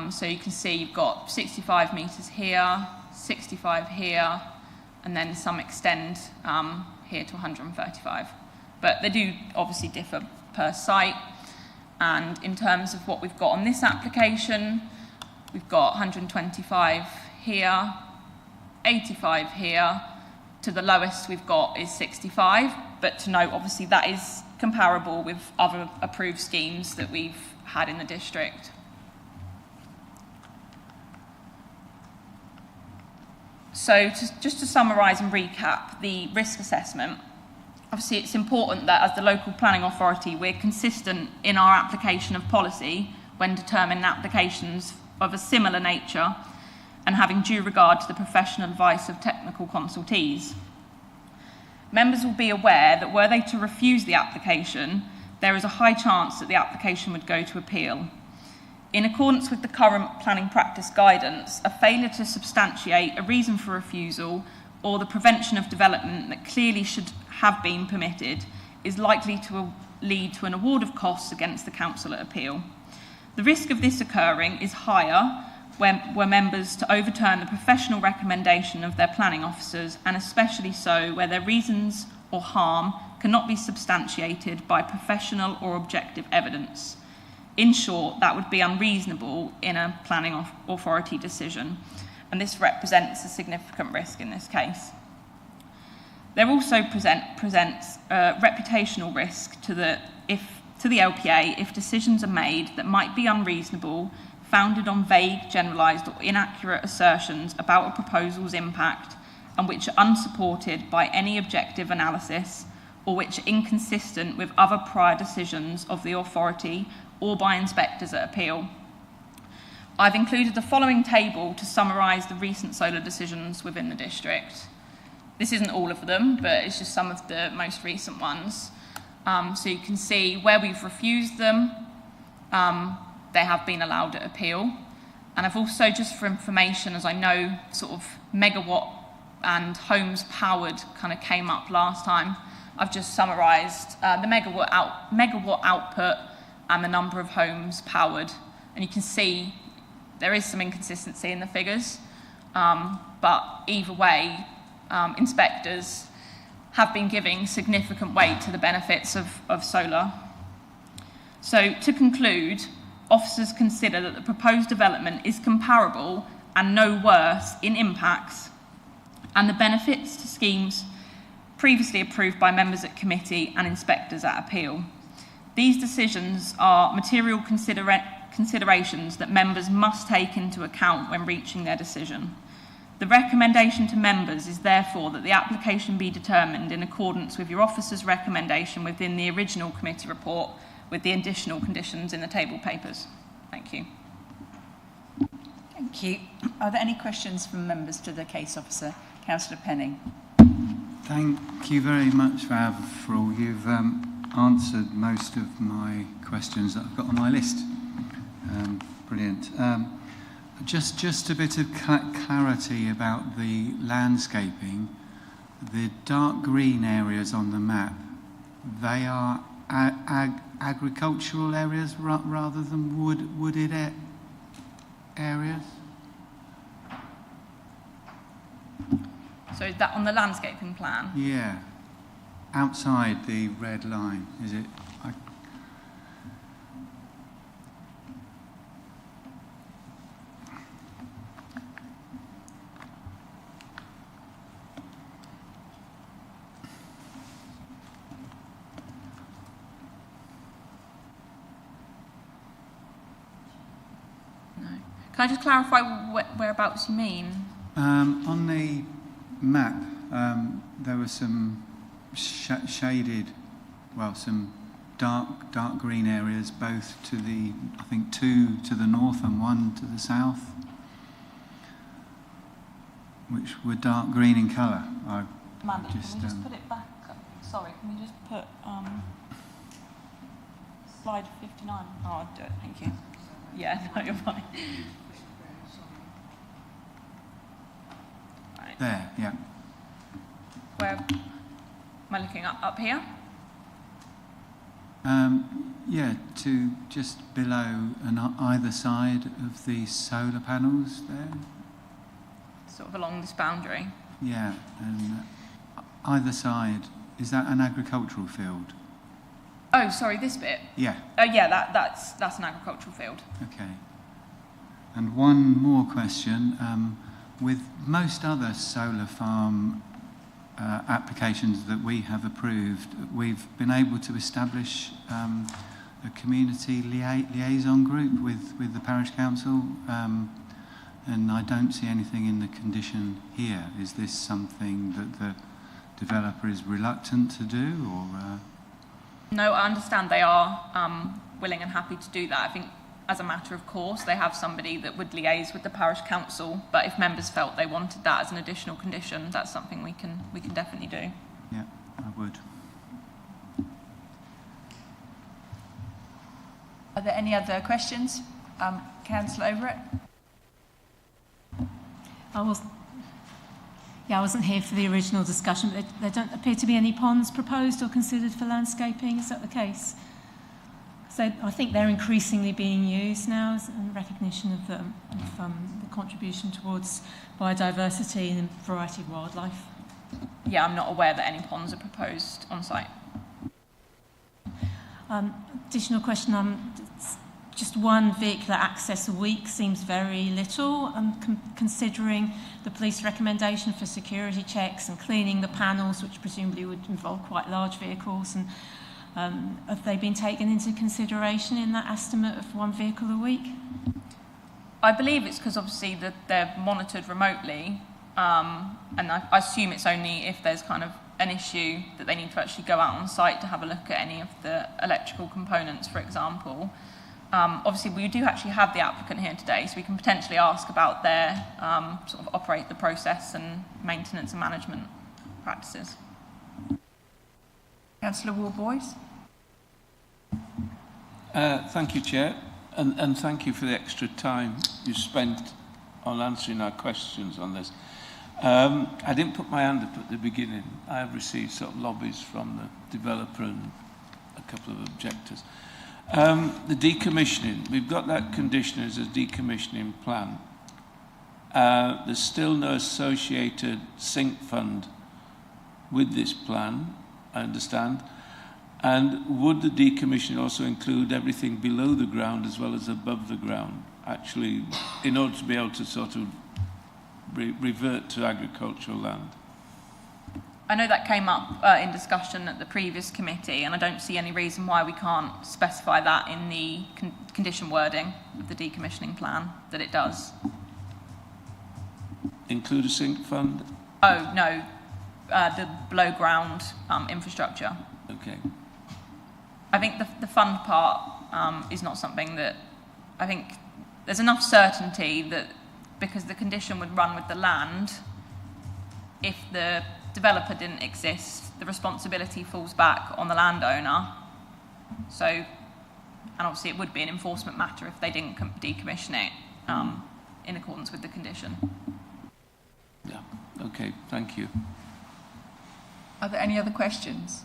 So you can see you've got 65 metres here, 65 here, and then some extend here to 135. But they do obviously differ per site. And in terms of what we've got on this application, we've got 125 here, 85 here, to the lowest we've got is 65, but to note obviously that is comparable with other approved schemes that we've had in the district. So just to summarise and recap the risk assessment, obviously it's important that as the local planning authority we're consistent in our application of policy when determining applications of a similar nature and having due regard to the professional advice of technical consultees. Members will be aware that were they to refuse the application, there is a high chance that the application would go to appeal. In accordance with the current planning practice guidance, a failure to substantiate a reason for refusal or the prevention of development that clearly should have been permitted is likely to lead to an award of costs against the council at appeal. The risk of this occurring is higher where members to overturn the professional recommendation of their planning officers, and especially so where their reasons or harm cannot be substantiated by professional or objective evidence. In short, that would be unreasonable in a planning authority decision, and this represents a significant risk in this case. There also presents a reputational risk to the LPA if decisions are made that might be unreasonable, founded on vague, generalised or inaccurate assertions about a proposal's impact, and which are unsupported by any objective analysis, or which are inconsistent with other prior decisions of the authority or by inspectors at appeal. I've included the following table to summarise the recent solar decisions within the district. This isn't all of them, but it's just some of the most recent ones. So you can see where we've refused them, they have been allowed at appeal. And I've also, just for information, as I know sort of megawatt and homes powered kind of came up last time, I've just summarised the megawatt output and the number of homes powered. And you can see there is some inconsistency in the figures, but either way, inspectors have been giving significant weight to the benefits of solar. So to conclude, officers consider that the proposed development is comparable and no worse in impacts and the benefits to schemes previously approved by members at committee and inspectors at appeal. These decisions are material considerations that members must take into account when reaching their decision. The recommendation to members is therefore that the application be determined in accordance with your officer's recommendation within the original committee report, with the additional conditions in the table papers. Thank you. Thank you. Are there any questions from members to the case officer? Councillor Penning. Thank you very much, Rav, for all. You've answered most of my questions that I've got on my list. Brilliant. Just a bit of clarity about the landscaping. The dark green areas on the map, they are agricultural areas rather than wooded areas? So is that on the landscaping plan? Yeah. Outside the red line, is it? No. Can I just clarify whereabouts you mean? On the map, there were some shaded, well, some dark green areas, both to the, I think, 2 to the north and 1 to the south, which were dark green in colour. Amanda, can we just put it back up? Sorry, can we just put slide 59? Oh, I'll do it, thank you. Yeah, no, you're fine. Right. There, yeah. Where am I looking up here? Yeah, to just below and either side of the solar panels there. Sort of along this boundary. Yeah, and either side, is that an agricultural field? Oh, sorry, this bit. Yeah. Oh, yeah, that's an agricultural field. Okay. And one more question. With most other solar farm applications that we have approved, we've been able to establish a community liaison group with the parish council, and I don't see anything in the condition here. Is this something that the developer is reluctant to do, or? No, I understand they are willing and happy to do that. I think as a matter of course they have somebody that would liaise with the parish council, but if members felt they wanted that as an additional condition, that's something we can definitely do. Yeah, I would. Are there any other questions? Councillor Overett? I wasn't here for the original discussion, but there don't appear to be any ponds proposed or considered for landscaping. Is that the case? So I think they're increasingly being used now as in recognition of the contribution towards biodiversity and variety of wildlife. Yeah, I'm not aware that any ponds are proposed on site. Additional question, just one vehicular access a week seems very little, considering the police recommendation for security checks and cleaning the panels, which presumably would involve quite large vehicles. And have they been taken into consideration in that estimate of one vehicle a week? I believe it's because obviously that they're monitored remotely, and I assume it's only if there's kind of an issue that they need to actually go out on site to have a look at any of the electrical components, for example. Obviously, we do actually have the applicant here today, so we can potentially ask about their sort of operate the process and maintenance and management practices. Councillor Ward-Boyce? Thank you, Chair, and thank you for the extra time you spent on answering our questions on this. I didn't put my hand up at the beginning. I have received sort of lobbies from the developer and a couple of objectors. The decommissioning, we've got that condition as a decommissioning plan. There's still no associated sink fund with this plan, I understand. And would the decommissioning also include everything below the ground as well as above the ground, actually, in order to be able to sort of revert to agricultural land? I know that came up in discussion at the previous committee, and I don't see any reason why we can't specify that in the condition wording of the decommissioning plan, that it does. Include a sink fund? Oh, no, the below ground infrastructure. Okay. I think the fund part is not something that, I think there's enough certainty that because the condition would run with the land, if the developer didn't exist, the responsibility falls back on the landowner. So, and obviously it would be an enforcement matter if they didn't decommission it in accordance with the condition. Yeah, okay, thank you. Are there any other questions?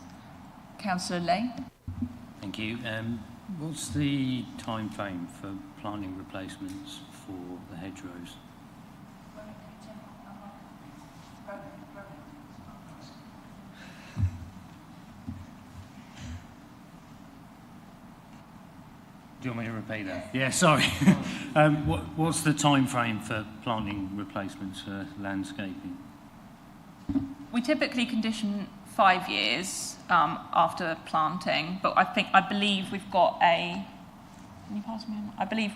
Councillor Lane? Thank you. What's the time frame for planting replacements for the hedgerows? Do you want me to repeat that? Yeah, sorry. What's the time frame for planting replacements for landscaping? We typically condition 5 years after planting, but I believe we've got a. Can you pass me? I believe.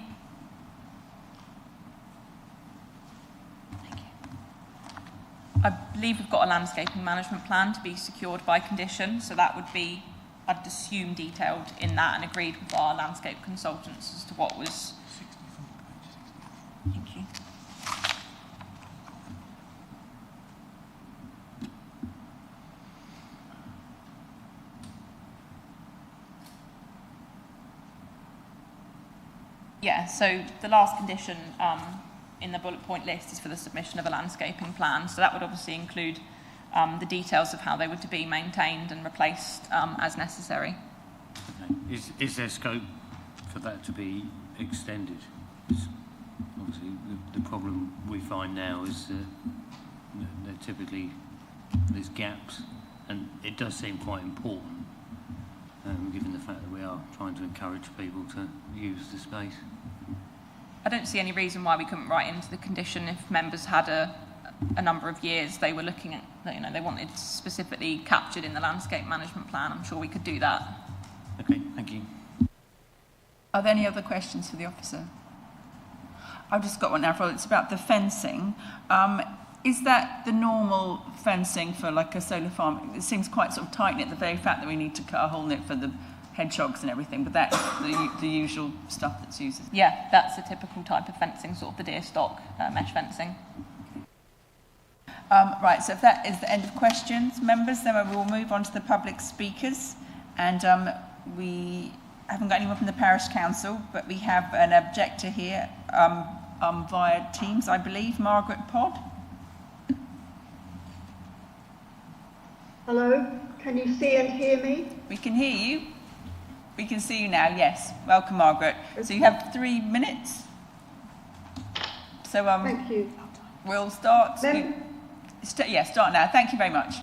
Thank you. I believe we've got a landscaping management plan to be secured by condition, so that would be, I'd assume, detailed in that and agreed with our landscape consultants as to what was. Thank you. Yeah, so the last condition in the bullet point list is for the submission of a landscaping plan. So that would obviously include the details of how they were to be maintained and replaced as necessary. Okay. Is there scope for that to be extended? It's obviously, the problem we find now is that typically there's gaps, and it does seem quite important, given the fact that we are trying to encourage people to use the space. I don't see any reason why we couldn't write into the condition if members had a number of years they were looking at, they wanted specifically captured in the landscape management plan. I'm sure we could do that. Okay, thank you. Are there any other questions for the officer? I've just got one now, it's about the fencing. Is that the normal fencing for like a solar farm? It seems quite sort of tight at the very fact that we need to cut a hole in it for the hedgehogs and everything, but that's the usual stuff that's used. Yeah, that's a typical type of fencing, sort of the deer stock mesh fencing. Right, so if that is the end of questions, members, then we will move on to the public speakers. And we haven't got anyone from the parish council, but we have an objector here via Teams, I believe, Margaret Podd. Hello, can you see and hear me? We can hear you. We can see you now, yes. Welcome, Margaret. So you have 3 minutes. So thank you. We'll start. Start now. Thank you very much.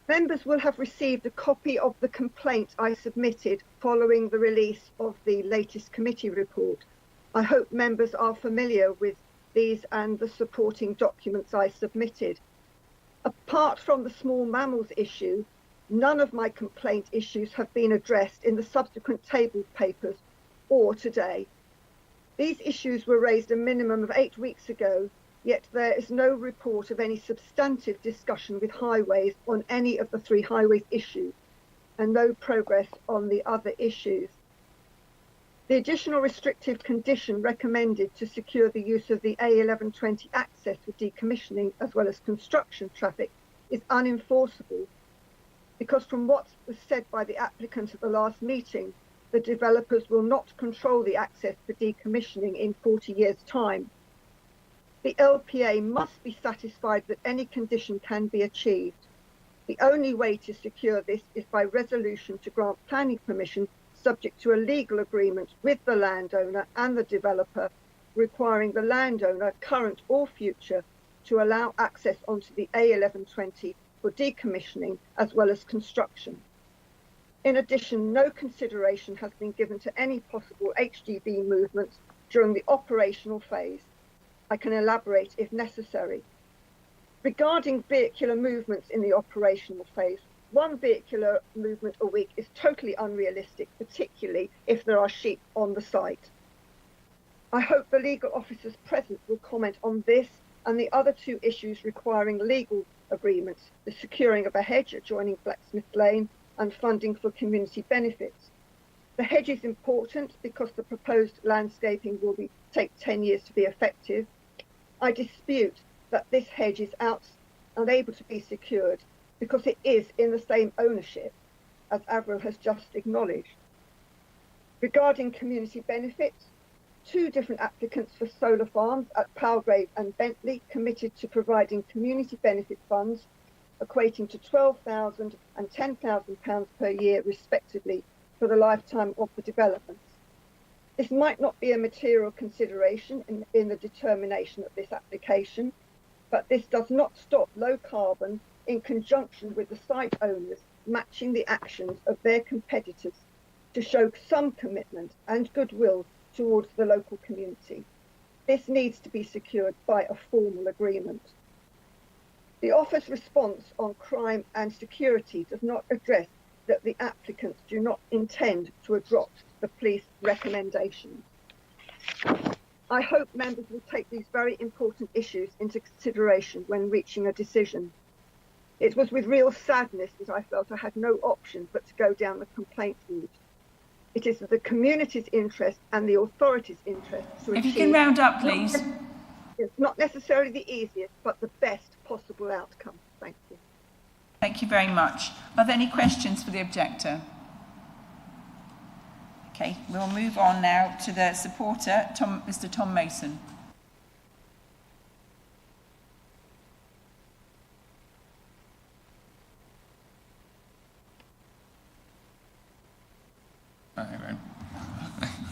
Members will have received a copy of the complaint I submitted following the release of the latest committee report. I hope members are familiar with these and the supporting documents I submitted. Apart from the small mammals issue, none of my complaint issues have been addressed in the subsequent tabled papers or today. These issues were raised a minimum of 8 weeks ago, yet there is no report of any substantive discussion with highways on any of the 3 highways issues, and no progress on the other issues. The additional restrictive condition recommended to secure the use of the A1120 access for decommissioning as well as construction traffic is unenforceable, because from what was said by the applicant at the last meeting, the developers will not control the access for decommissioning in 40 years' time. The LPA must be satisfied that any condition can be achieved. The only way to secure this is by resolution to grant planning permission subject to a legal agreement with the landowner and the developer, requiring the landowner, current or future, to allow access onto the A1120 for decommissioning as well as construction. In addition, no consideration has been given to any possible HGV movements during the operational phase. I can elaborate if necessary. Regarding vehicular movements in the operational phase, 1 vehicular movement a week is totally unrealistic, particularly if there are sheep on the site. I hope the legal officers present will comment on this and the other 2 issues requiring legal agreements, the securing of a hedge adjoining Blacksmith Lane and funding for community benefits. The hedge is important because the proposed landscaping will take 10 years to be effective. I dispute that this hedge is unable to be secured because it is in the same ownership, as Avril has just acknowledged. Regarding community benefits, 2 different applicants for solar farms at Palgrave and Bentley committed to providing community benefit funds equating to £12,000 and £10,000 per year respectively for the lifetime of the developments. This might not be a material consideration in the determination of this application, but this does not stop low carbon in conjunction with the site owners matching the actions of their competitors to show some commitment and goodwill towards the local community. This needs to be secured by a formal agreement. The offer's response on crime and security does not address that the applicants do not intend to adopt the police recommendations. I hope members will take these very important issues into consideration when reaching a decision. It was with real sadness that I felt I had no option but to go down the complaint route. It is the community's interest and the authorities' interest to achieve... If you can round up, please. It's not necessarily the easiest, but the best possible outcome. Thank you. Thank you very much. Are there any questions for the objector? Okay, we'll move on now to the supporter, Mr. Tom Mason.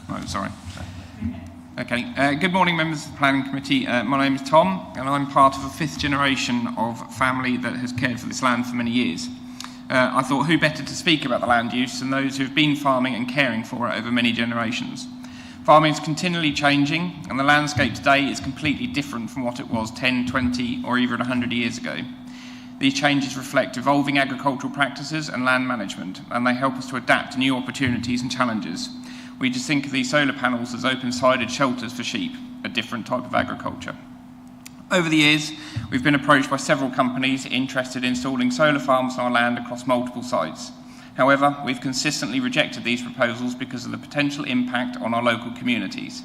Right, sorry. Okay, good morning members of the Planning Committee. My name is Tom and I'm part of a 5th generation of family that has cared for this land for many years. I thought who better to speak about the land use than those who have been farming and caring for it over many generations. Farming is continually changing and the landscape today is completely different from what it was 10, 20 or even 100 years ago. These changes reflect evolving agricultural practices and land management, and they help us to adapt to new opportunities and challenges. We just think of these solar panels as open-sided shelters for sheep, a different type of agriculture. Over the years, we've been approached by several companies interested in installing solar farms on our land across multiple sites. However, we've consistently rejected these proposals because of the potential impact on our local communities.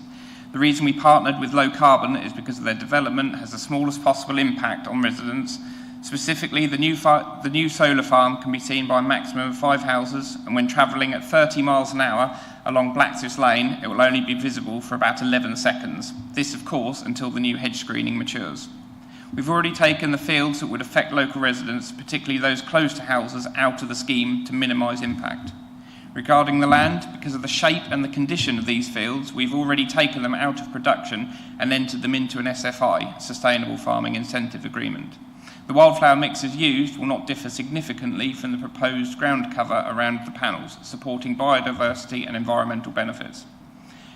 The reason we partnered with Low Carbon is because their development has the smallest possible impact on residents. Specifically, the new solar farm can be seen by a maximum of 5 houses, and when travelling at 30 miles an hour along Blacksmiths Lane, it will only be visible for about 11 seconds. This, of course, until the new hedge screening matures. We've already taken the fields that would affect local residents, particularly those close to houses, out of the scheme to minimise impact. Regarding the land, because of the shape and the condition of these fields, we've already taken them out of production and entered them into an SFI, Sustainable Farming Incentive Agreement. The wildflower mixes used will not differ significantly from the proposed ground cover around the panels, supporting biodiversity and environmental benefits.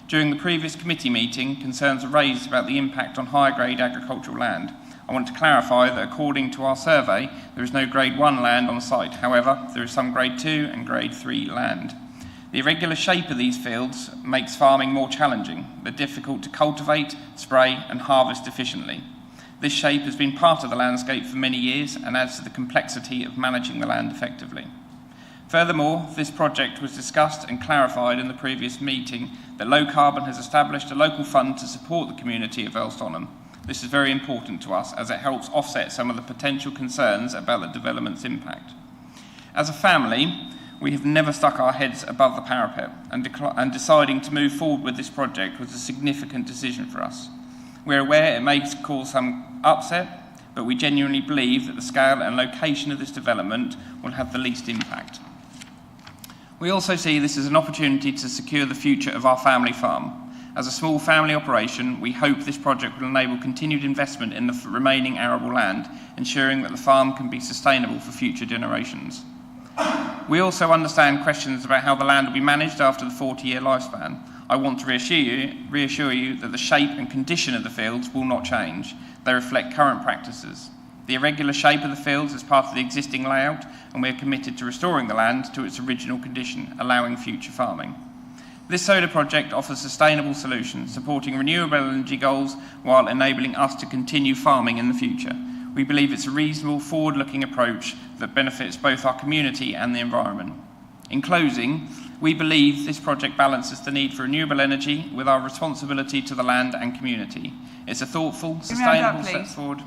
During the previous committee meeting, concerns were raised about the impact on higher grade agricultural land. I want to clarify that according to our survey, there is no grade 1 land on site. However, there is some grade 2 and grade 3 land. The irregular shape of these fields makes farming more challenging. They're difficult to cultivate, spray and harvest efficiently. This shape has been part of the landscape for many years and adds to the complexity of managing the land effectively. Furthermore, this project was discussed and clarified in the previous meeting that Low Carbon has established a local fund to support the community of Elstonham. This is very important to us as it helps offset some of the potential concerns about the development's impact. As a family, we have never stuck our heads above the parapet, and deciding to move forward with this project was a significant decision for us. We're aware it may cause some upset, but we genuinely believe that the scale and location of this development will have the least impact. We also see this as an opportunity to secure the future of our family farm. As a small family operation, we hope this project will enable continued investment in the remaining arable land, ensuring that the farm can be sustainable for future generations. We also understand questions about how the land will be managed after the 40-year lifespan. I want to reassure you that the shape and condition of the fields will not change. They reflect current practices. The irregular shape of the fields is part of the existing layout, and we are committed to restoring the land to its original condition, allowing future farming. This solar project offers sustainable solutions, supporting renewable energy goals while enabling us to continue farming in the future. We believe it's a reasonable, forward-looking approach that benefits both our community and the environment. In closing, we believe this project balances the need for renewable energy with our responsibility to the land and community. It's a thoughtful, sustainable step forward.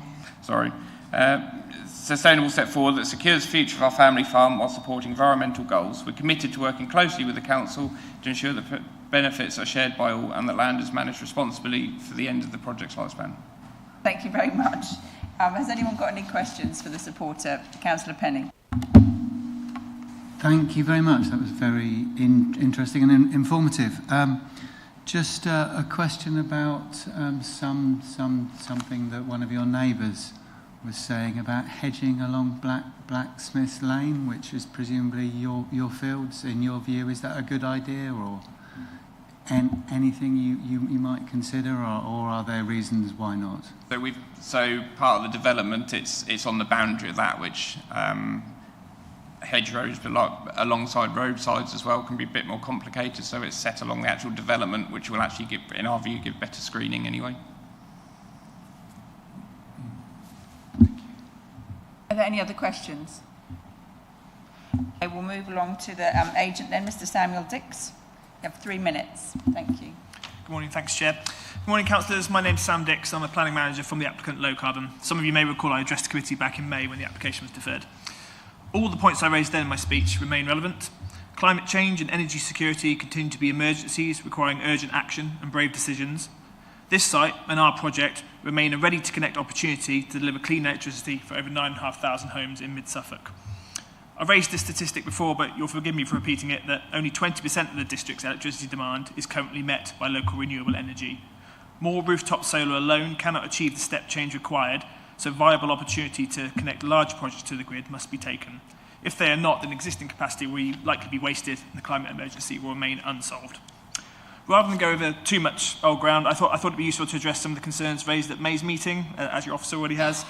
Sustainable step forward that secures the future of our family farm while supporting environmental goals. We're committed to working closely with the Council to ensure that benefits are shared by all and the land is managed responsibly for the end of the project's lifespan. Thank you very much. Has anyone got any questions for the supporter, Councillor Penny? Thank you very much. That was very interesting and informative. Just a question about something that one of your neighbours was saying about hedging along Blacksmith's Lane, which is presumably your fields. In your view, is that a good idea, or anything you might consider, or are there reasons why not? So part of the development, it's on the boundary of that, which hedgerows, but like alongside roadsides as well, can be a bit more complicated. So it's set along the actual development, which will actually give, in our view, give better screening anyway. Are there any other questions? Okay, we'll move along to the agent then, Mr. Samuel Dix. You have 3 minutes. Thank you. Good morning, thanks, Chair. Good morning, councillors. My name's Sam Dix. I'm a planning manager from the applicant Low Carbon. Some of you may recall I addressed the committee back in May when the application was deferred. All the points I raised then in my speech remain relevant. Climate change and energy security continue to be emergencies requiring urgent action and brave decisions. This site and our project remain a ready-to-connect opportunity to deliver clean electricity for over 9,500 homes in mid-Suffolk. I've raised this statistic before, but you'll forgive me for repeating it, that only 20% of the district's electricity demand is currently met by local renewable energy. More rooftop solar alone cannot achieve the step change required, so viable opportunity to connect large projects to the grid must be taken. If they are not, then existing capacity will likely be wasted and the climate emergency will remain unsolved. Rather than go over too much old ground, I thought it'd be useful to address some of the concerns raised at May's meeting, as your officer already has.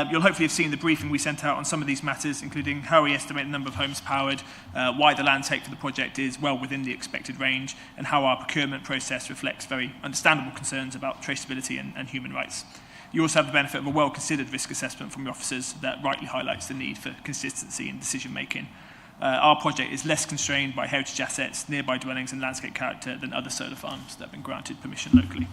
You'll hopefully have seen the briefing we sent out on some of these matters, including how we estimate the number of homes powered, why the land take for the project is well within the expected range, and how our procurement process reflects very understandable concerns about traceability and human rights. You also have the benefit of a well-considered risk assessment from your officers that rightly highlights the need for consistency in decision-making. Our project is less constrained by heritage assets, nearby dwellings and landscape character than other solar farms that have been granted permission locally.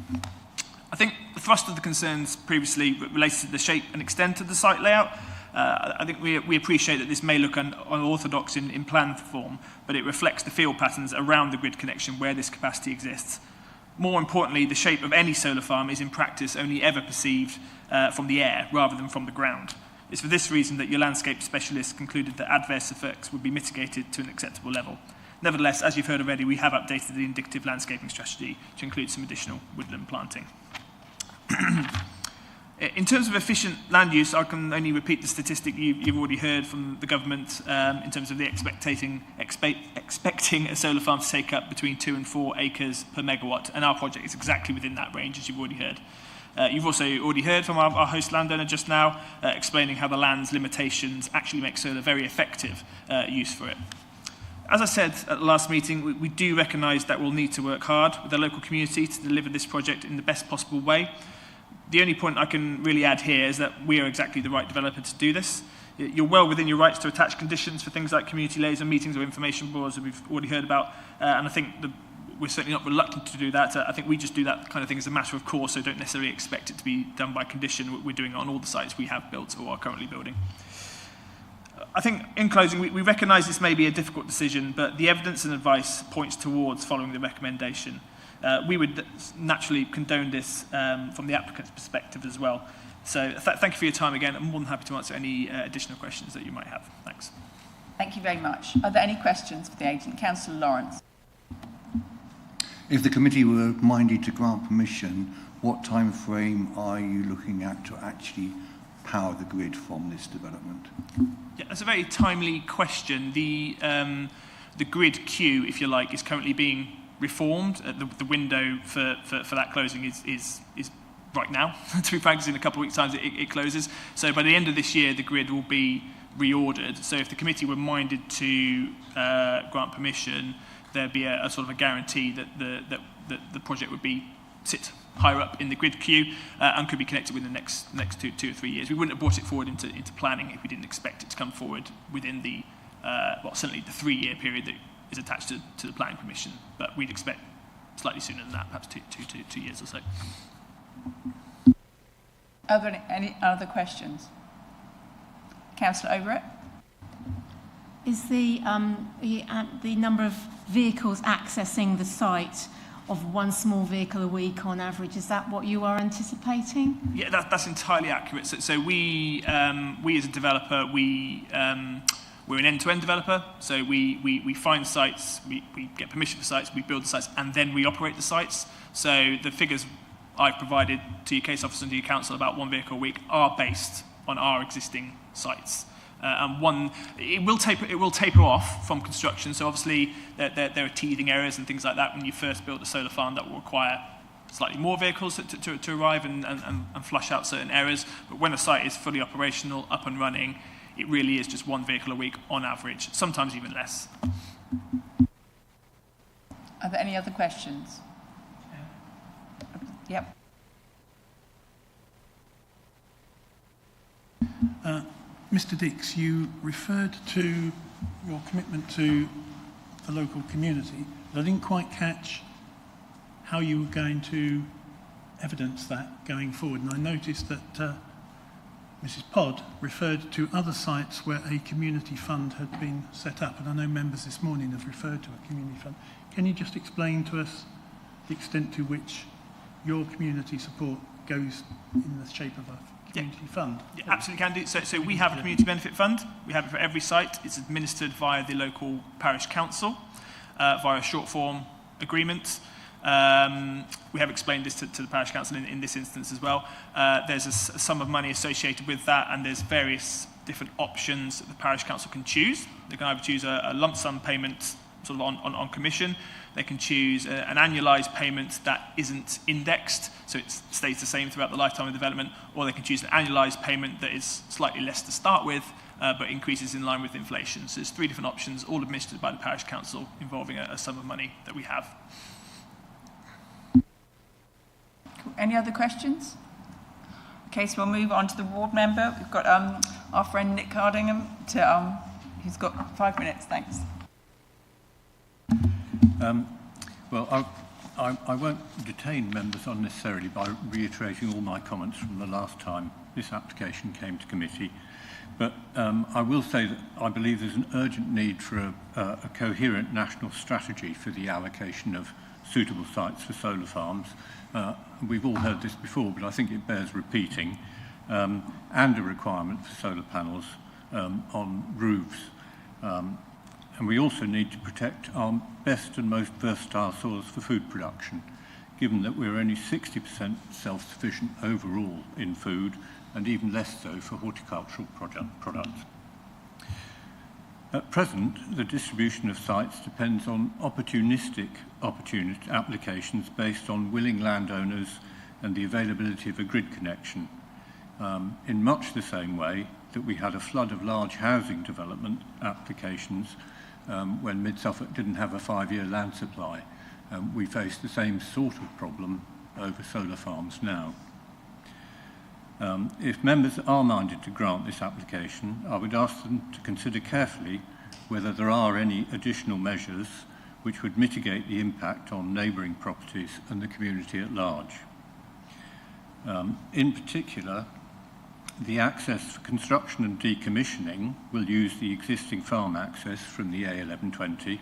I think the thrust of the concerns previously related to the shape and extent of the site layout. I think we appreciate that this may look unorthodox in plan form, but it reflects the field patterns around the grid connection where this capacity exists. More importantly, the shape of any solar farm is in practice only ever perceived from the air rather than from the ground. It's for this reason that your landscape specialists concluded that adverse effects would be mitigated to an acceptable level. Nevertheless, as you've heard already, we have updated the indicative landscaping strategy to include some additional woodland planting. In terms of efficient land use, I can only repeat the statistic you've already heard from the government in terms of the expecting a solar farm to take up between 2 and 4 acres per megawatt, and our project is exactly within that range, as you've already heard. You've also already heard from our host landowner just now, explaining how the land's limitations actually make solar very effective use for it. As I said at the last meeting, we do recognise that we'll need to work hard with the local community to deliver this project in the best possible way. The only point I can really add here is that we are exactly the right developer to do this. You're well within your rights to attach conditions for things like community liaison meetings or information boards that we've already heard about, and I think we're certainly not reluctant to do that. I think we just do that kind of thing as a matter of course, so don't necessarily expect it to be done by condition. We're doing it on all the sites we have built or are currently building. I think, in closing, we recognise this may be a difficult decision, but the evidence and advice points towards following the recommendation. We would naturally condone this from the applicant's perspective as well. So thank you for your time again. I'm more than happy to answer any additional questions that you might have. Thanks. Thank you very much. Are there any questions for the agent? Councillor Lawrence. If the committee were minded to grant permission, what time frame are you looking at to actually power the grid from this development? Yeah, that's a very timely question. The grid queue, if you like, is currently being reformed. The window for that closing is right now. To be frank, in a couple of weeks' time it closes. So by the end of this year, the grid will be reordered. So if the committee were minded to grant permission, there'd be a sort of a guarantee that the project would sit higher up in the grid queue and could be connected within the next 2 or 3 years. We wouldn't have brought it forward into planning if we didn't expect it to come forward within the, certainly the 3-year period that is attached to the planning permission, but we'd expect slightly sooner than that, perhaps 2 years or so. Are there any other questions? Councillor Overett? Is the number of vehicles accessing the site of one small vehicle a week on average, is that what you are anticipating? Yeah, that's entirely accurate. So we as a developer, we're an end-to-end developer. So we find sites, we get permission for sites, we build the sites, and then we operate the sites. So the figures I've provided to your case officer and to your council about one vehicle a week are based on our existing sites. And it will taper off from construction. So obviously there are teething areas and things like that when you first build a solar farm that will require slightly more vehicles to arrive and flush out certain areas. But when a site is fully operational, up and running, it really is just one vehicle a week on average, sometimes even less. Are there any other questions? Yep. Mr. Dix, you referred to your commitment to the local community, but I didn't quite catch how you were going to evidence that going forward. And I noticed that Mrs. Podd referred to other sites where a community fund had been set up, and I know members this morning have referred to a community fund. Can you just explain to us the extent to which your community support goes in the shape of a community fund? Yeah, absolutely can do. So we have a community benefit fund. We have it for every site. It's administered via the local parish council, via a short form agreement. We have explained this to the parish council in this instance as well. There's a sum of money associated with that, and there's various different options that the parish council can choose. They can either choose a lump sum payment sort of on commission. They can choose an annualised payment that isn't indexed, so it stays the same throughout the lifetime of development, or they can choose an annualised payment that is slightly less to start with, but increases in line with inflation. So there's 3 different options, all administered by the parish council, involving a sum of money that we have. Any other questions? Okay, so we'll move on to the ward member. We've got our friend Nick Hardingham, who's got 5 minutes. Thanks. Well, I won't detain members unnecessarily by reiterating all my comments from the last time this application came to committee, but I will say that I believe there's an urgent need for a coherent national strategy for the allocation of suitable sites for solar farms. We've all heard this before, but I think it bears repeating, and a requirement for solar panels on roofs. And we also need to protect our best and most versatile soils for food production, given that we're only 60% self-sufficient overall in food, and even less so for horticultural products. At present, the distribution of sites depends on opportunistic applications based on willing landowners and the availability of a grid connection, in much the same way that we had a flood of large housing development applications when Mid-Suffolk didn't have a 5-year land supply. We face the same sort of problem over solar farms now. If members are minded to grant this application, I would ask them to consider carefully whether there are any additional measures which would mitigate the impact on neighbouring properties and the community at large. In particular, the access for construction and decommissioning will use the existing farm access from the A1120,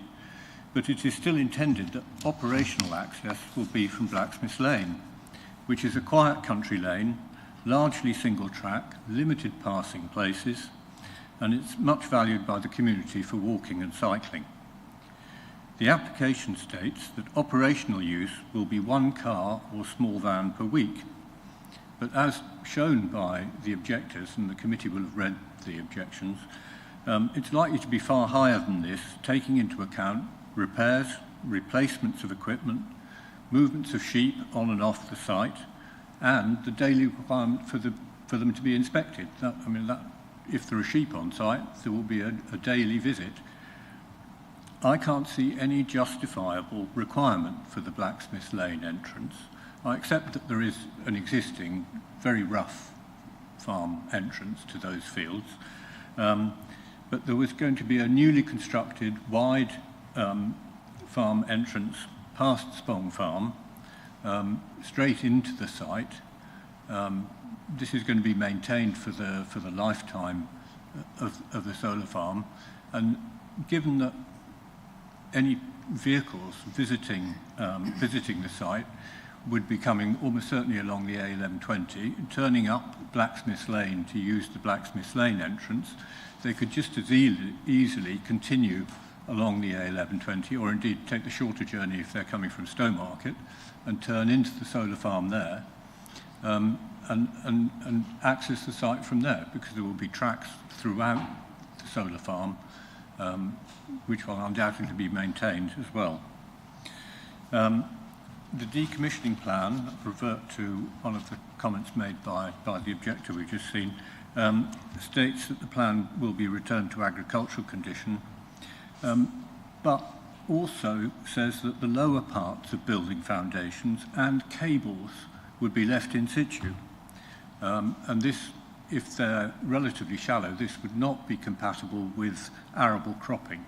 but it is still intended that operational access will be from Blacksmiths Lane, which is a quiet country lane, largely single track, limited passing places, and it's much valued by the community for walking and cycling. The application states that operational use will be 1 car or small van per week, but as shown by the objectors, and the committee will have read the objections, it's likely to be far higher than this, taking into account repairs, replacements of equipment, movements of sheep on and off the site, and the daily requirement for them to be inspected. If there are sheep on site, there will be a daily visit. I can't see any justifiable requirement for the Blacksmiths Lane entrance. I accept that there is an existing, very rough farm entrance to those fields, but there was going to be a newly constructed, wide farm entrance past Spong Farm, straight into the site. This is going to be maintained for the lifetime of the solar farm, and given that any vehicles visiting the site would be coming almost certainly along the A1120, turning up Blacksmiths Lane to use the Blacksmiths Lane entrance, they could just as easily continue along the A1120, or indeed take the shorter journey if they're coming from Stowmarket, and turn into the solar farm there, and access the site from there, because there will be tracks throughout the solar farm, which will undoubtedly be maintained as well. The decommissioning plan, revert to one of the comments made by the objector we've just seen, states that the plan will be returned to agricultural condition, but also says that the lower parts of building foundations and cables would be left in situ. And this, if they're relatively shallow, this would not be compatible with arable cropping.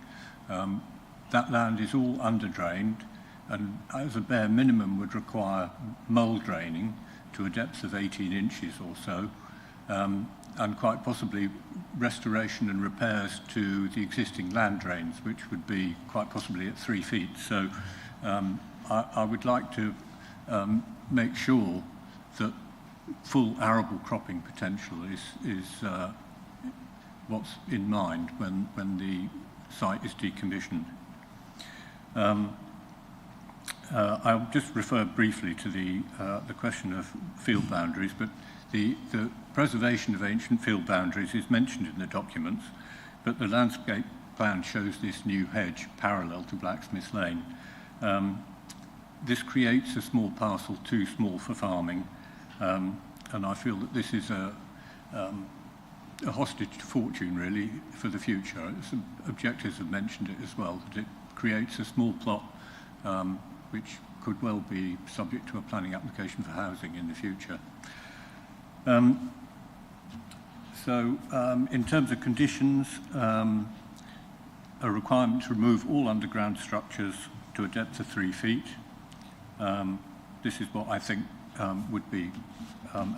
That land is all under-drained, and as a bare minimum would require mould draining to a depth of 18 inches or so, and quite possibly restoration and repairs to the existing land drains, which would be quite possibly at 3 feet. So I would like to make sure that full arable cropping potential is what's in mind when the site is decommissioned. I'll just refer briefly to the question of field boundaries, but the preservation of ancient field boundaries is mentioned in the documents, but the landscape plan shows this new hedge parallel to Blacksmiths Lane. This creates a small parcel too small for farming, and I feel that this is a hostage to fortune, really, for the future. Some objectors have mentioned it as well, that it creates a small plot which could well be subject to a planning application for housing in the future. In terms of conditions, a requirement to remove all underground structures to a depth of 3 feet. This is what I think would be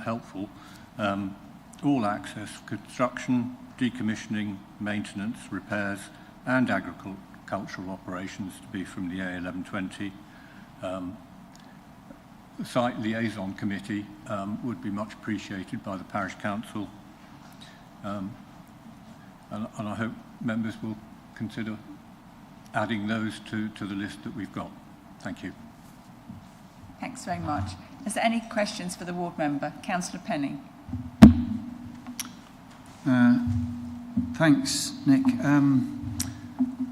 helpful. All access, construction, decommissioning, maintenance, repairs, and agricultural operations to be from the A1120. The site liaison committee would be much appreciated by the parish council, and I hope members will consider adding those to the list that we've got. Thank you. Thanks very much. Is there any questions for the ward member? Councillor Penny. Thanks, Nick.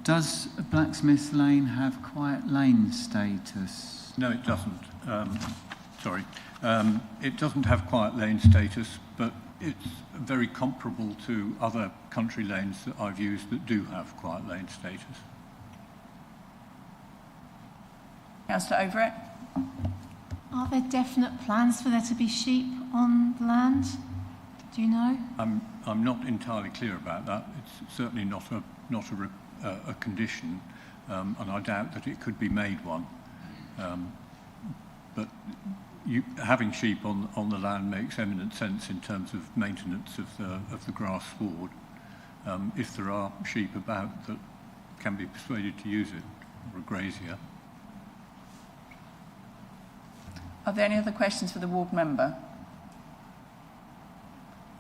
Does Blacksmiths Lane have quiet lane status? No, it doesn't. Sorry. It doesn't have quiet lane status, but it's very comparable to other country lanes that I've used that do have quiet lane status. Councillor Overett. Are there definite plans for there to be sheep on the land? Do you know? I'm not entirely clear about that. It's certainly not a condition, and I doubt that it could be made one. But having sheep on the land makes eminent sense in terms of maintenance of the grass sward. If there are sheep about that can be persuaded to use it, or a grazier. Are there any other questions for the ward member?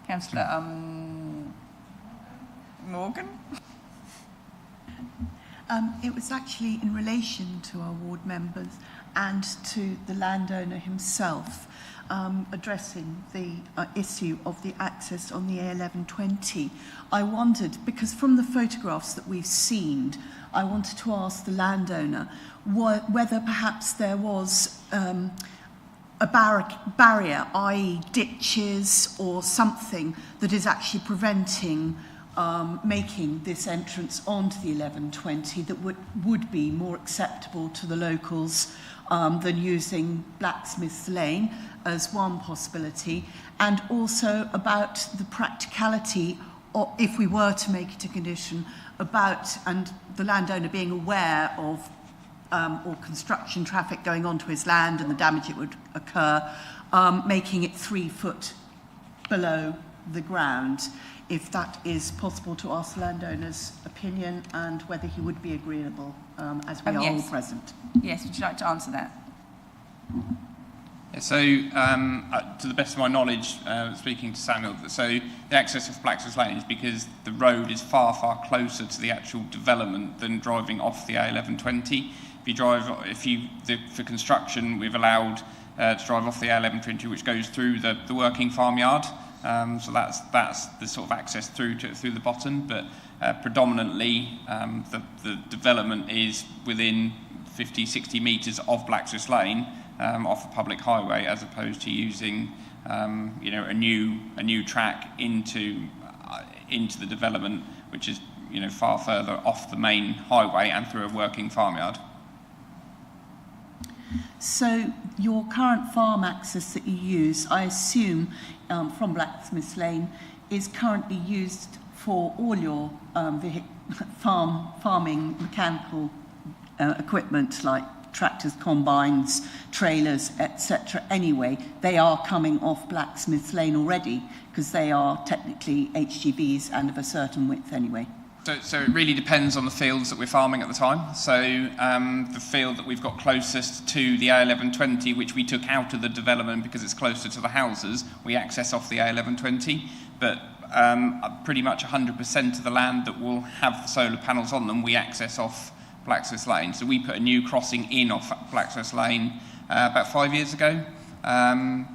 Councillor Morgan? It was actually in relation to our ward members and to the landowner himself, addressing the issue of the access on the A1120. I wondered, because from the photographs that we've seen, I wanted to ask the landowner whether perhaps there was a barrier, i.e. ditches or something that is actually preventing making this entrance onto the 1120 that would be more acceptable to the locals than using Blacksmith's Lane as one possibility, and also about the practicality, or if we were to make it a condition, about and the landowner being aware of or construction traffic going onto his land and the damage it would occur, making it 3 foot below the ground. If that is possible, to ask the landowner's opinion and whether he would be agreeable, as we are all present. Yes, would you like to answer that? Yeah, so, to the best of my knowledge, speaking to Samuel, so the access of Blacksmith's Lane is because the road is far, far closer to the actual development than driving off the A1120. For construction, we've allowed to drive off the A1120, which goes through the working farmyard. So that's the sort of access through the bottom, but predominantly the development is within 50, 60 metres of Blacksmith's Lane off a public highway, as opposed to using a new track into the development, which is far further off the main highway and through a working farmyard. So your current farm access that you use, I assume, from Blacksmith's Lane, is currently used for all your farming mechanical equipment, like tractors, combines, trailers, etc. Anyway, they are coming off Blacksmith's Lane already, because they are technically HGVs and of a certain width anyway. So it really depends on the fields that we're farming at the time. So the field that we've got closest to the A1120, which we took out of the development because it's closer to the houses, we access off the A1120. But pretty much 100% of the land that will have the solar panels on them, we access off Blacksmith's Lane. So we put a new crossing in off Blacksmith's Lane about 5 years ago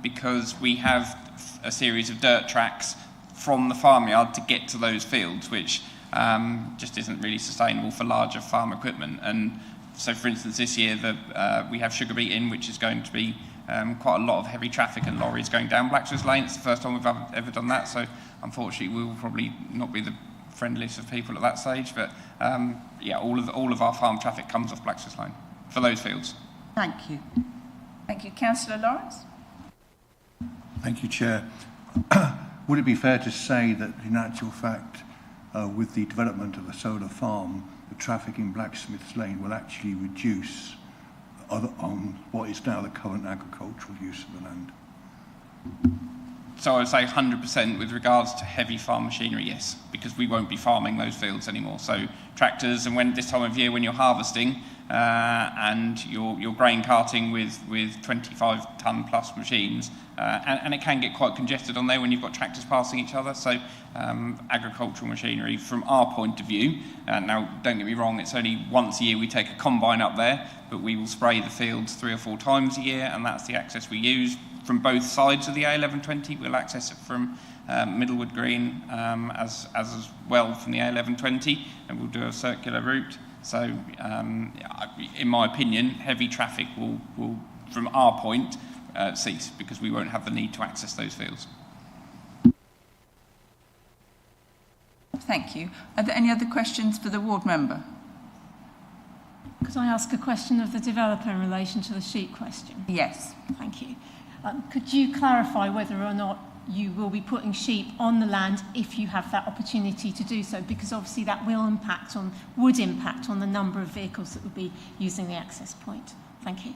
because we have a series of dirt tracks from the farmyard to get to those fields, which just isn't really sustainable for larger farm equipment. And so, for instance, this year we have sugar beet in, which is going to be quite a lot of heavy traffic and lorries going down Blacksmith's Lane. It's the first time we've ever done that, so unfortunately we will probably not be the friendliest of people at that stage. But yeah, all of our farm traffic comes off Blacksmith's Lane for those fields. Thank you. Thank you. Councillor Lawrence? Thank you, Chair. Would it be fair to say that in actual fact, with the development of a solar farm, the traffic in Blacksmith's Lane will actually reduce on what is now the current agricultural use of the land? So I would say 100% with regards to heavy farm machinery, yes, because we won't be farming those fields anymore. So tractors, and when this time of year when you're harvesting and you're grain carting with 25-ton plus machines, and it can get quite congested on there when you've got tractors passing each other. So agricultural machinery, from our point of view, now don't get me wrong, it's only once a year we take a combine up there, but we will spray the fields 3 or 4 times a year, and that's the access we use from both sides of the A1120. We'll access it from Middlewood Green as well from the A1120, and we'll do a circular route. So in my opinion, heavy traffic will from our point, cease, because we won't have the need to access those fields. Thank you. Are there any other questions for the ward member? Could I ask a question of the developer in relation to the sheep question? Yes. Thank you. Could you clarify whether or not you will be putting sheep on the land if you have that opportunity to do so? Because obviously that would impact on the number of vehicles that would be using the access point. Thank you.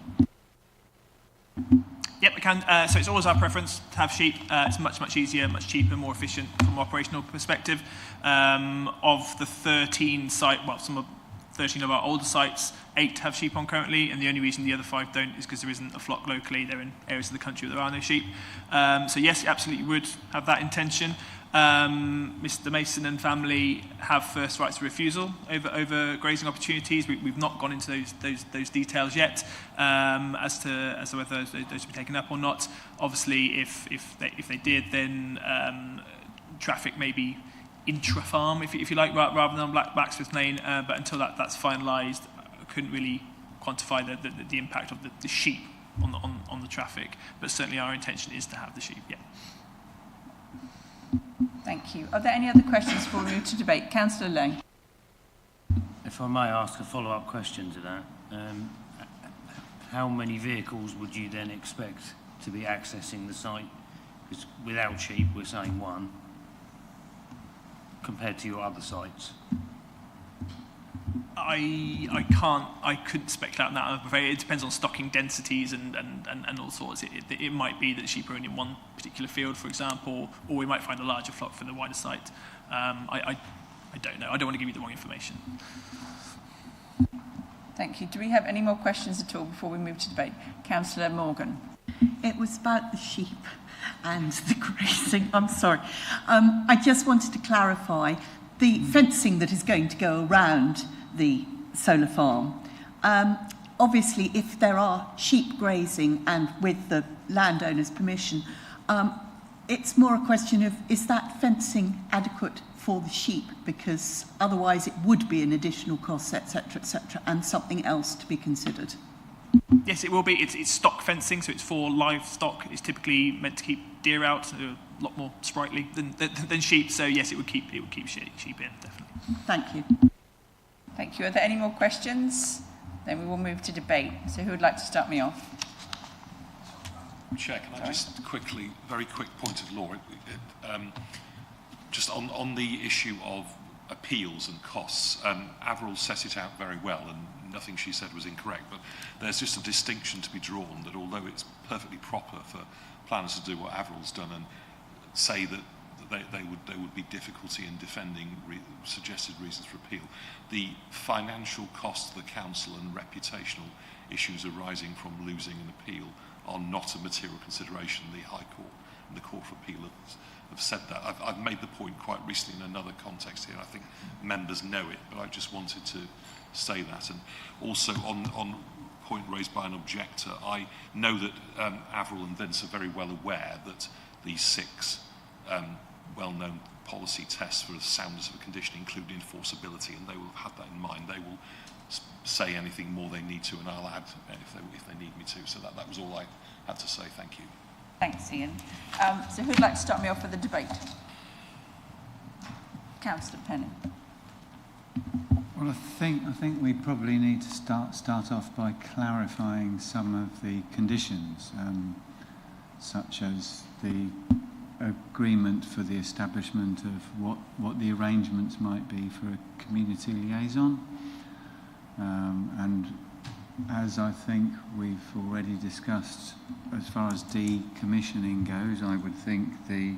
Yep, we can. So it's always our preference to have sheep. It's much easier, much cheaper, more efficient from an operational perspective. Of the 13 some of 13 of our older sites, 8 have sheep on currently, and the only reason the other 5 don't is because there isn't a flock locally. They're in areas of the country where there are no sheep. So yes, you absolutely would have that intention. Mr. Mason and family have first rights of refusal over grazing opportunities. We've not gone into those details yet as to whether those should be taken up or not. Obviously, if they did, then traffic may be intra-farm, if you like, rather than on Blacksmith's Lane. But until that's finalised, I couldn't really quantify the impact of the sheep on the traffic. But certainly our intention is to have the sheep. Yeah. Thank you. Are there any other questions before we move to debate? Councillor Lane. If I may ask a follow-up question to that, how many vehicles would you then expect to be accessing the site? Because without sheep, we're saying one, compared to your other sites. I couldn't speculate on that. I'm afraid it depends on stocking densities and all sorts. It might be that sheep are only in one particular field, for example, or we might find a larger flock for the wider site. I don't know. I don't want to give you the wrong information. Thank you. Do we have any more questions at all before we move to debate? Councillor Morgan. It was about the sheep and the grazing. I'm sorry. I just wanted to clarify the fencing that is going to go around the solar farm. Obviously, if there are sheep grazing and with the landowner's permission, it's more a question of, is that fencing adequate for the sheep? Because otherwise it would be an additional cost, etc., and something else to be considered. Yes, it will be. It's stock fencing, so it's for livestock. It's typically meant to keep deer out. So they're a lot more sprightly than sheep. So yes, it would keep sheep in, definitely. Thank you. Thank you. Are there any more questions? Then we will move to debate. So who would like to start me off? Chair, can I just quickly, very quick point of law, just on the issue of appeals and costs. Avril set it out very well, and nothing she said was incorrect, but there's just a distinction to be drawn that although it's perfectly proper for planners to do what Avril's done and say that there would be difficulty in defending suggested reasons for appeal, the financial cost to the council and reputational issues arising from losing an appeal are not a material consideration. The High Court and the Court of Appeal have said that. I've made the point quite recently in another context here. I think members know it, but I just wanted to say that. And also on point raised by an objector, I know that Avril and Vince are very well aware that these 6 well-known policy tests for the soundness of a condition include enforceability, and they will have had that in mind. They will say anything more they need to, and I'll add if they need me to. So that was all I had to say. Thank you. Thanks, Ian. So who'd like to start me off with the debate? Councillor Penning. Well, I think we probably need to start off by clarifying some of the conditions, such as the agreement for the establishment of what the arrangements might be for a community liaison. And as I think we've already discussed, as far as decommissioning goes, I would think the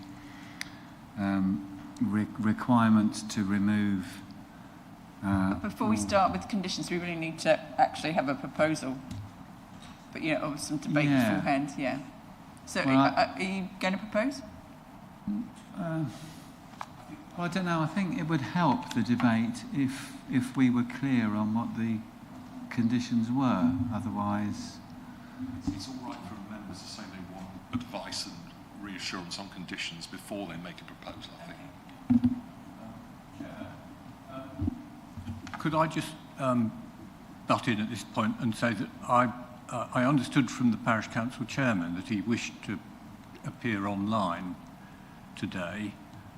requirement to remove... Before we start with conditions, we really need to actually have a proposal, but some debate beforehand, yeah. So well, are you going to propose? Well, I don't know. I think it would help the debate if we were clear on what the conditions were. Otherwise, it's all right for members to say they want advice and reassurance on conditions before they make a proposal, I think. Could I just butt in at this point and say that I understood from the parish council chairman that he wished to appear online today,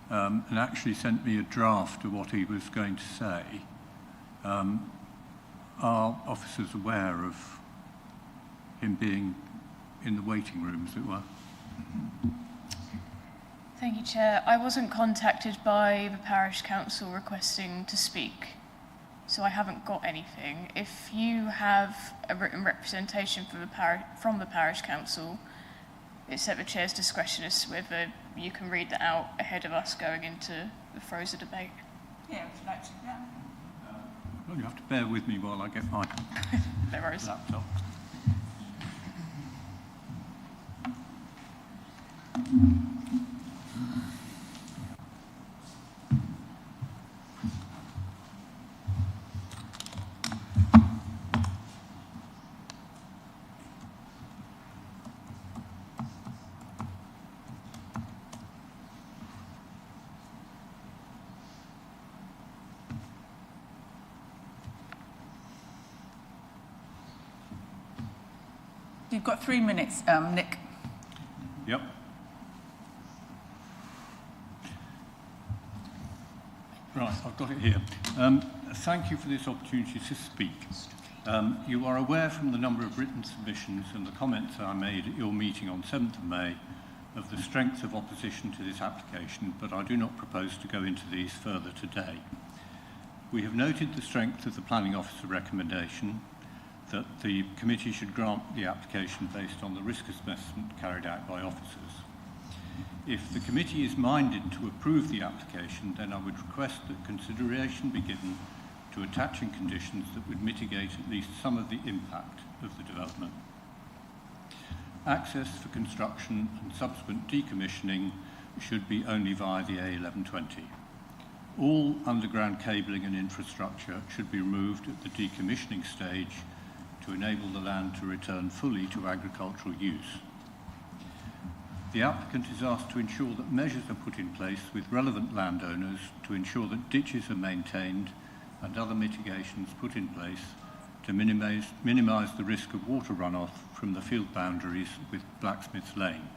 and actually sent me a draft of what he was going to say. Are officers aware of him being in the waiting room, as it were? Thank you, Chair. I wasn't contacted by the parish council requesting to speak, so I haven't got anything. If you have a written representation from the parish council, it's at the chair's discretion as to whether you can read that out ahead of us going into the throes of debate. Yeah, would you like to? Yeah. Well, you have to bear with me while I get my laptop. You've got 3 minutes, Nick. Yep. Right, I've got it here. Thank you for this opportunity to speak. You are aware from the number of written submissions and the comments I made at your meeting on 7th of May of the strength of opposition to this application, but I do not propose to go into these further today. We have noted the strength of the Planning Officer recommendation that the committee should grant the application based on the risk assessment carried out by officers. If the committee is minded to approve the application, then I would request that consideration be given to attaching conditions that would mitigate at least some of the impact of the development. Access for construction and subsequent decommissioning should be only via the A1120. All underground cabling and infrastructure should be removed at the decommissioning stage to enable the land to return fully to agricultural use. The applicant is asked to ensure that measures are put in place with relevant landowners to ensure that ditches are maintained and other mitigations put in place to minimise the risk of water runoff from the field boundaries with Blacksmiths Lane.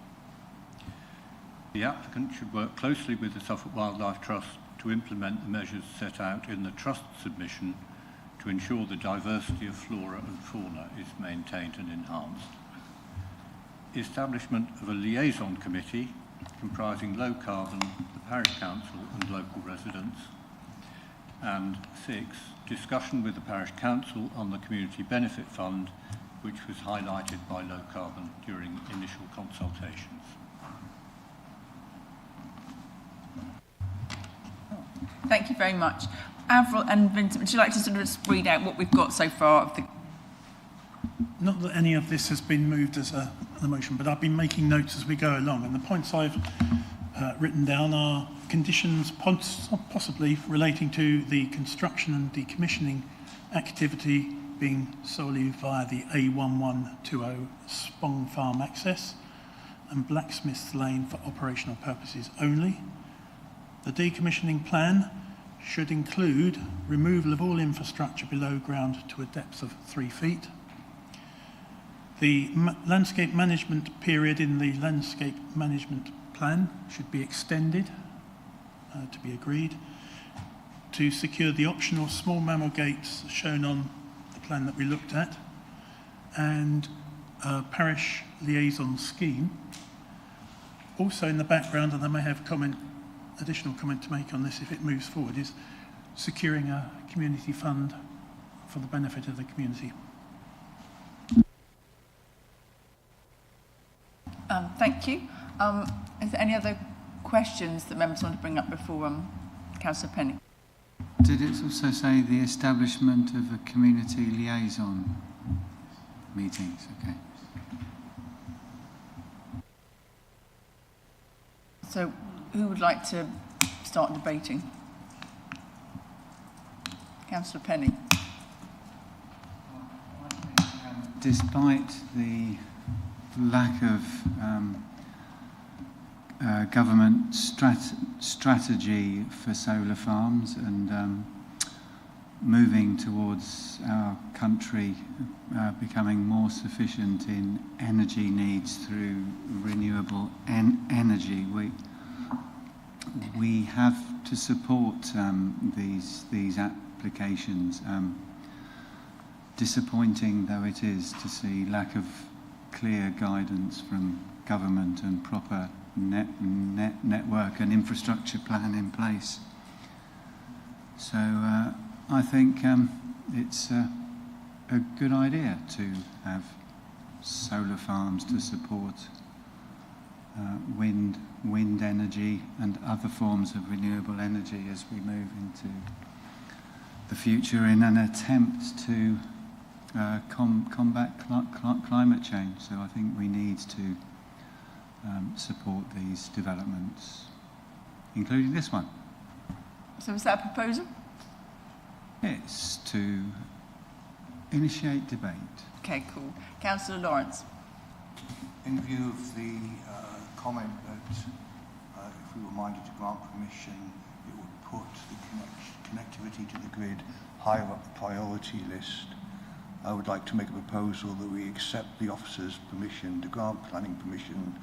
The applicant should work closely with the Suffolk Wildlife Trust to implement the measures set out in the Trust submission to ensure the diversity of flora and fauna is maintained and enhanced. Establishment of a liaison committee comprising low carbon, the parish council and local residents. And 6, discussion with the parish council on the community benefit fund, which was highlighted by low carbon during initial consultations. Thank you very much. Avril and Vincent, would you like to sort of just read out what we've got so far of the... Not that any of this has been moved as a motion, but I've been making notes as we go along, and the points I've written down are conditions possibly relating to the construction and decommissioning activity being solely via the A1120 Spong Farm access and Blacksmiths Lane for operational purposes only. The decommissioning plan should include removal of all infrastructure below ground to a depth of 3 feet. The landscape management period in the landscape management plan should be extended to be agreed to secure the optional small mammal gates shown on the plan that we looked at, and a parish liaison scheme. Also in the background, and I may have additional comment to make on this if it moves forward, is securing a community fund for the benefit of the community. Thank you. Is there any other questions that members want to bring up before Councillor Penny? Did it also say the establishment of a community liaison meetings? Okay. So who would like to start debating? Councillor Penny. Despite the lack of government strategy for solar farms and moving towards our country becoming more sufficient in energy needs through renewable energy, we have to support these applications. Disappointing though it is to see lack of clear guidance from government and proper network and infrastructure plan in place. So I think it's a good idea to have solar farms to support wind energy and other forms of renewable energy as we move into the future in an attempt to combat climate change. So I think we need to support these developments, including this one. So is that a proposal? It's to initiate debate. Okay, cool. Councillor Lawrence. In view of the comment that if we were minded to grant permission, it would put the connectivity to the grid higher up the priority list, I would like to make a proposal that we accept the officer's permission to grant planning permission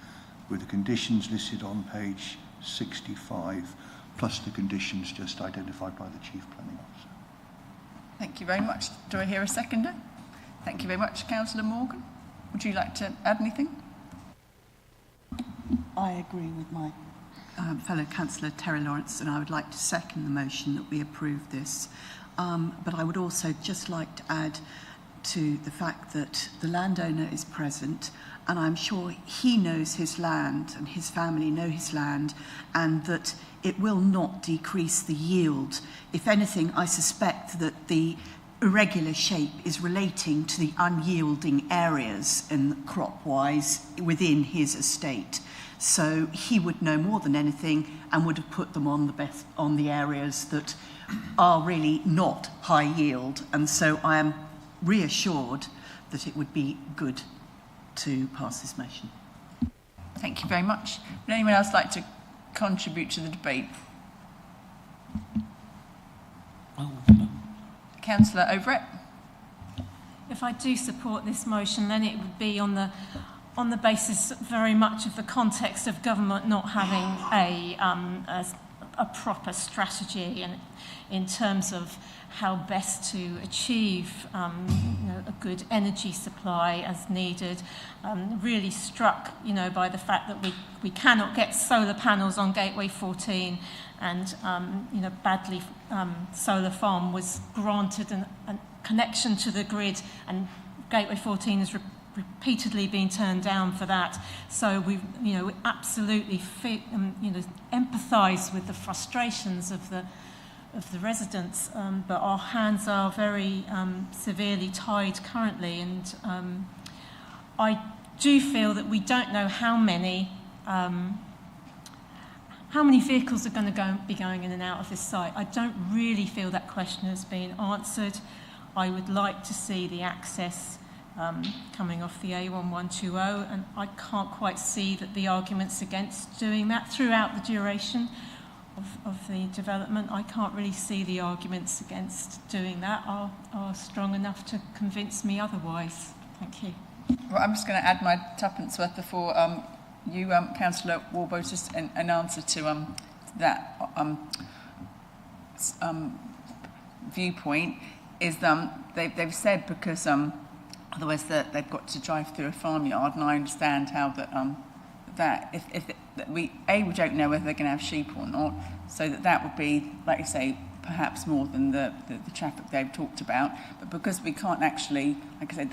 with the conditions listed on page 65, plus the conditions just identified by the Chief Planning Officer. Thank you very much. Do I hear a seconder? Thank you very much. Councillor Morgan, would you like to add anything? I agree with my fellow councillor Terry Lawrence, and I would like to second the motion that we approve this. But I would also just like to add to the fact that the landowner is present, and I'm sure he knows his land and his family know his land, and that it will not decrease the yield. If anything, I suspect that the irregular shape is relating to the unyielding areas in crop-wise within his estate. So he would know more than anything and would have put them on the areas that are really not high yield. And so I am reassured that it would be good to pass this motion. Thank you very much. Would anyone else like to contribute to the debate? Councillor Overett. If I do support this motion, then it would be on the basis very much of the context of government not having a proper strategy and in terms of how best to achieve a good energy supply as needed. Really struck by the fact that we cannot get solar panels on Gateway 14, and Badley Solar Farm was granted a connection to the grid, and Gateway 14 has repeatedly been turned down for that. So we absolutely empathise with the frustrations of the residents, but our hands are very severely tied currently, and I do feel that we don't know how many vehicles are going to be going in and out of this site. I don't really feel that question has been answered. I would like to see the access coming off the A1120, and I can't quite see that the arguments against doing that throughout the duration of the development. I can't really see the arguments against doing that are strong enough to convince me otherwise. Thank you. Well, I'm just going to add my tuppence worth before you, Councillor Warbo, just an answer to that viewpoint is they've said because otherwise they've got to drive through a farmyard, and I understand how that we don't know whether they're going to have sheep or not, so that would be, like you say, perhaps more than the traffic they've talked about. But because we can't actually, like I said,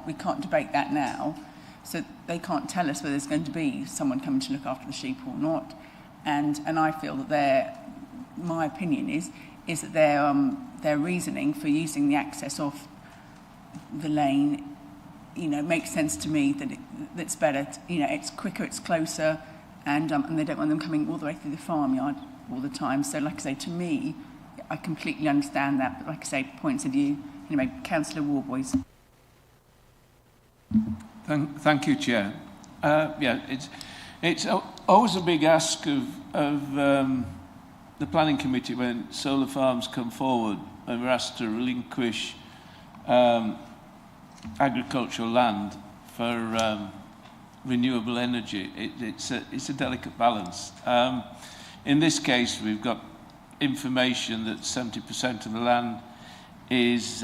we can't debate that now, so they can't tell us whether there's going to be someone coming to look after the sheep or not. And I feel that my opinion is that their reasoning for using the access off the lane, makes sense to me, that it's better, it's quicker, it's closer, and they don't want them coming all the way through the farmyard all the time. So, like I say, to me, I completely understand that, but like I say, points of view. Anyway, Councillor Warboys. Thank you, Chair. It's always a big ask of the Planning Committee when solar farms come forward and we're asked to relinquish agricultural land for renewable energy. It's a delicate balance. In this case, we've got information that 70% of the land is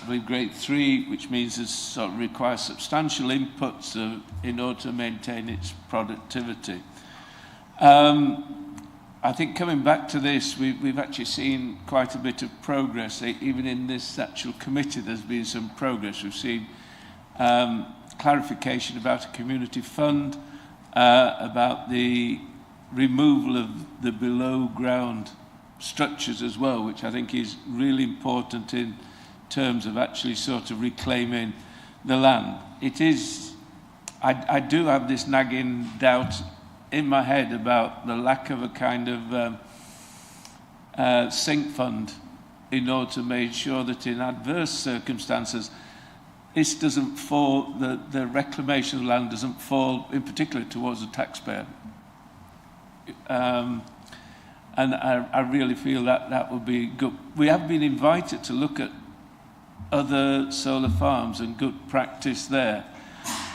with grade 3, which means it sort of requires substantial inputs in order to maintain its productivity. I think coming back to this, we've actually seen quite a bit of progress. Even in this actual committee, there's been some progress. We've seen clarification about a community fund, about the removal of the below-ground structures as well, which I think is really important in terms of actually sort of reclaiming the land. It is, I do have this nagging doubt in my head about the lack of a kind of sink fund in order to make sure that in adverse circumstances this doesn't fall, the reclamation of land doesn't fall in particular towards the taxpayer. And I really feel that would be good. We have been invited to look at other solar farms and good practice there.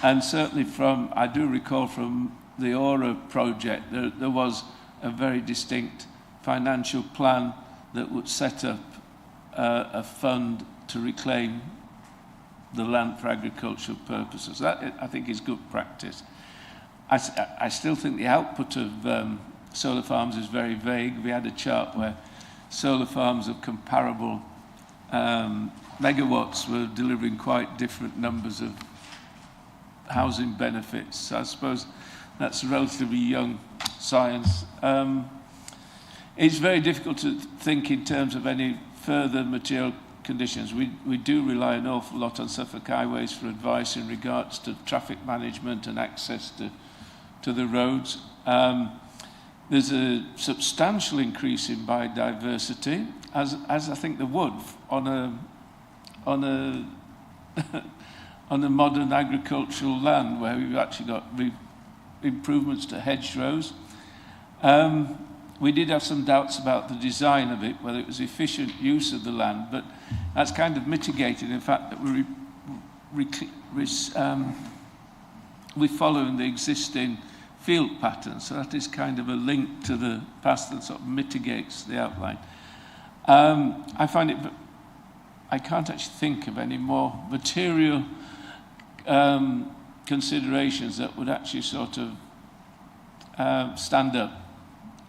And certainly I do recall from the Aura project, there was a very distinct financial plan that would set up a fund to reclaim the land for agricultural purposes. That, I think, is good practice. I still think the output of solar farms is very vague. We had a chart where solar farms of comparable megawatts were delivering quite different numbers of housing benefits. So I suppose that's relatively young science. It's very difficult to think in terms of any further material conditions. We do rely an awful lot on Suffolk Highways for advice in regards to traffic management and access to the roads. There's a substantial increase in biodiversity, as I think there would on a modern agricultural land where we've actually got improvements to hedgerows. We did have some doubts about the design of it, whether it was efficient use of the land, but that's kind of mitigated in fact that we're following the existing field pattern, so that is kind of a link to the past that sort of mitigates the outline. I find it, I can't actually think of any more material considerations that would actually sort of stand up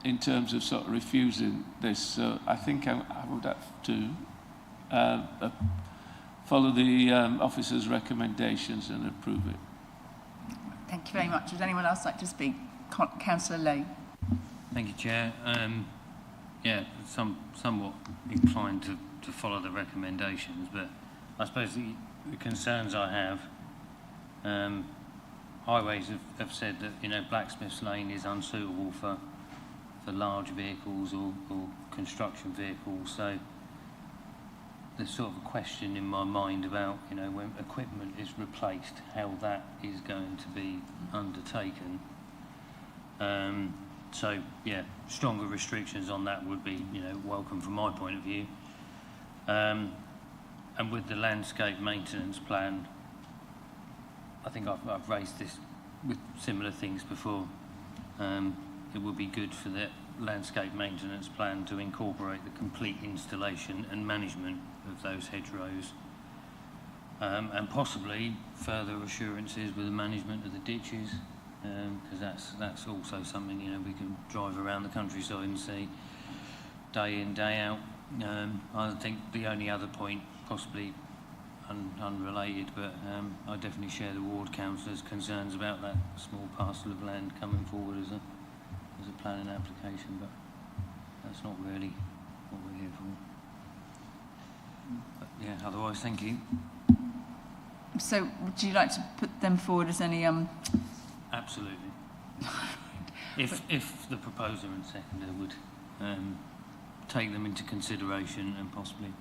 in terms of sort of refusing this. So I think I would have to follow the officer's recommendations and approve it. Thank you very much. Would anyone else like to speak? Councillor Lowe. Thank you, Chair. Yeah, somewhat inclined to follow the recommendations, but I suppose the concerns I have, Highways have said that, you know, Blacksmith's Lane is unsuitable for large vehicles or construction vehicles, so there's sort of a question in my mind about, you know, when equipment is replaced, how that is going to be undertaken. So yeah, stronger restrictions on that would be, you know, welcome from my point of view. And with the landscape maintenance plan, I think I've raised this with similar things before. It would be good for the landscape maintenance plan to incorporate the complete installation and management of those hedgerows, and possibly further assurances with the management of the ditches, because that's also something, you know, we can drive around the countryside and see day in, day out. I think the only other point, possibly unrelated, but I definitely share the ward councillor's concerns about that small parcel of land coming forward as a planning application, but that's not really what we're here for. But yeah, otherwise, thank you. So, would you like to put them forward as any Absolutely. if the proposer and seconder would take them into consideration and possibly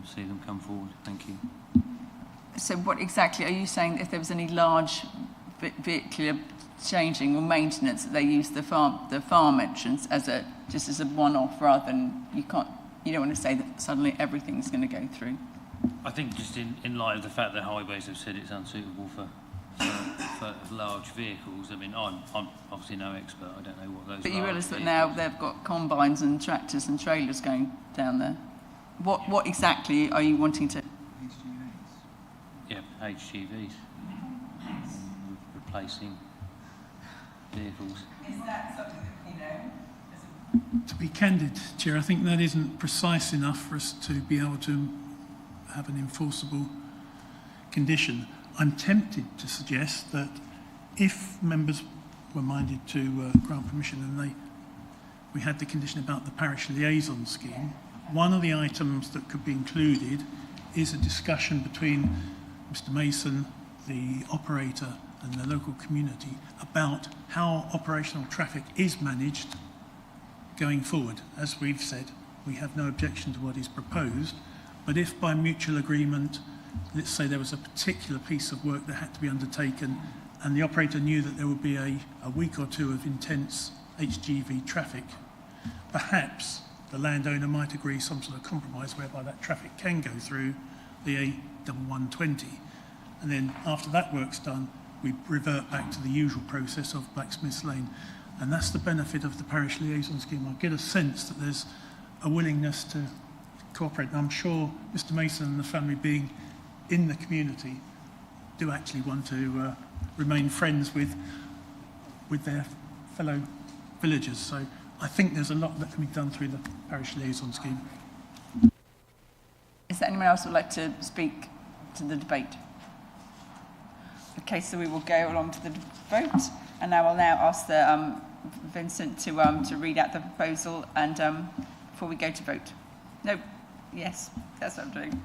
see them come forward. Thank you. So what exactly are you saying? If there was any large vehicular changing or maintenance, that they use the farm entrance as just as a one-off, rather than you don't want to say that suddenly everything's going to go through? I think just in light of the fact that Highways have said it's unsuitable for large vehicles. I mean, I'm obviously no expert. I don't know what those. But you realise that now they've got combines and tractors and trailers going down there. What exactly are you wanting to? Yeah, HGVs. Replacing vehicles. Is that something that, you know? To be candid, Chair, I think that isn't precise enough for us to be able to have an enforceable condition. I'm tempted to suggest that if members were minded to grant permission and we had the condition about the parish liaison scheme, one of the items that could be included is a discussion between Mr Mason, the operator, and the local community about how operational traffic is managed going forward. As we've said, we have no objection to what is proposed, but if by mutual agreement, let's say there was a particular piece of work that had to be undertaken and the operator knew that there would be a week or two of intense HGV traffic, perhaps the landowner might agree some sort of compromise whereby that traffic can go through the A1120. And then after that work's done, we revert back to the usual process of Blacksmith's Lane. And that's the benefit of the parish liaison scheme. I get a sense that there's a willingness to cooperate. And I'm sure Mr Mason and the family, being in the community, do actually want to remain friends with their fellow villagers. So I think there's a lot that can be done through the parish liaison scheme. Is there anyone else who would like to speak to the debate? Okay, so we will go along to the vote, and I will now ask Vincent to read out the proposal and before we go to vote. No, yes, that's what I'm doing.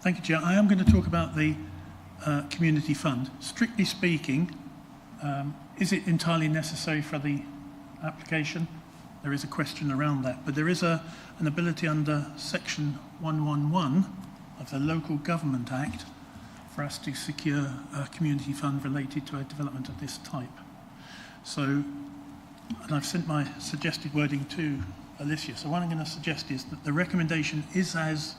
Thank you, Chair. I am going to talk about the community fund. Strictly speaking, is it entirely necessary for the application? There is a question around that, but there is an ability under Section 111 of the Local Government Act for us to secure a community fund related to a development of this type. So, and I've sent my suggested wording to Alicia. So what I'm going to suggest is that the recommendation is as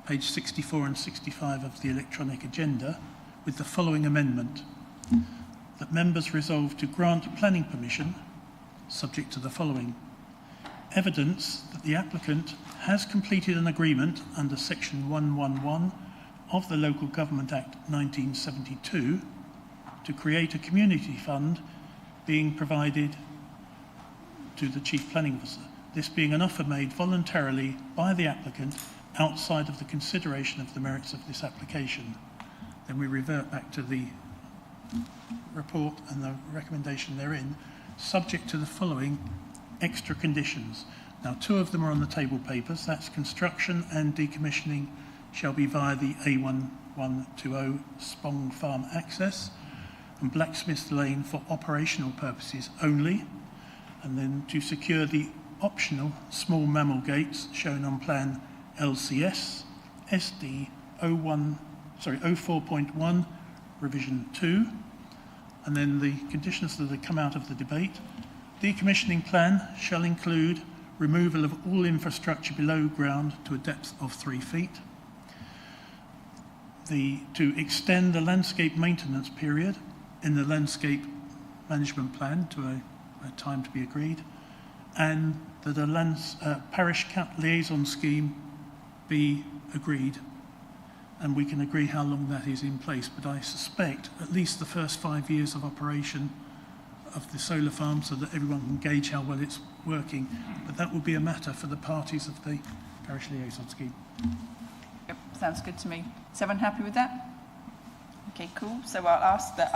page 64 and 65 of the electronic agenda, with the following amendment: that members resolve to grant planning permission subject to the following: evidence that the applicant has completed an agreement under Section 111 of the Local Government Act 1972 to create a community fund being provided to the Chief Planning Officer, this being an offer made voluntarily by the applicant outside of the consideration of the merits of this application. Then we revert back to the report and the recommendation therein, subject to the following extra conditions. Now, 2 of them are on the table papers. That's construction and decommissioning shall be via the A1120 Spong Farm access and Blacksmith Lane for operational purposes only, and then to secure the optional small mammal gates shown on plan LCS SD 04.1 revision 2, and then the conditions that have come out of the debate. Decommissioning plan shall include removal of all infrastructure below ground to a depth of 3 feet. To extend the landscape maintenance period in the landscape management plan to a time to be agreed, and that a parish liaison scheme be agreed, and we can agree how long that is in place. But I suspect at least the first 5 years of operation of the solar farm, so that everyone can gauge how well it's working. But that will be a matter for the parties of the parish liaison scheme. Yep, sounds good to me. Is everyone happy with that? Okay, cool. So I'll ask the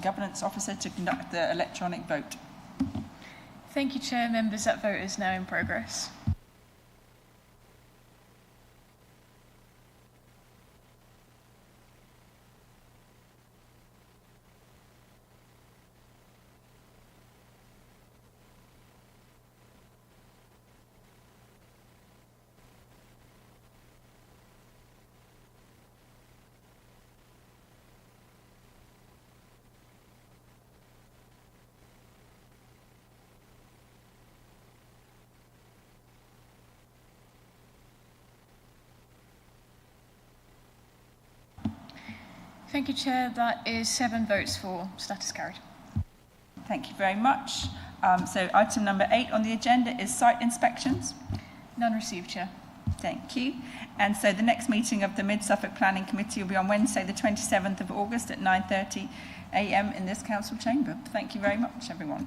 governance officer to conduct the electronic vote. Thank you, Chair. Members, that vote is now in progress. Thank you, Chair. That is 7 votes for. Status carried. Thank you very much. So item number 8 on the agenda is site inspections. None received, Chair. Thank you. And so the next meeting of the Mid-Suffolk Planning Committee will be on Wednesday, the 27th of August at 9:30 a.m. in this council chamber. Thank you very much, everyone.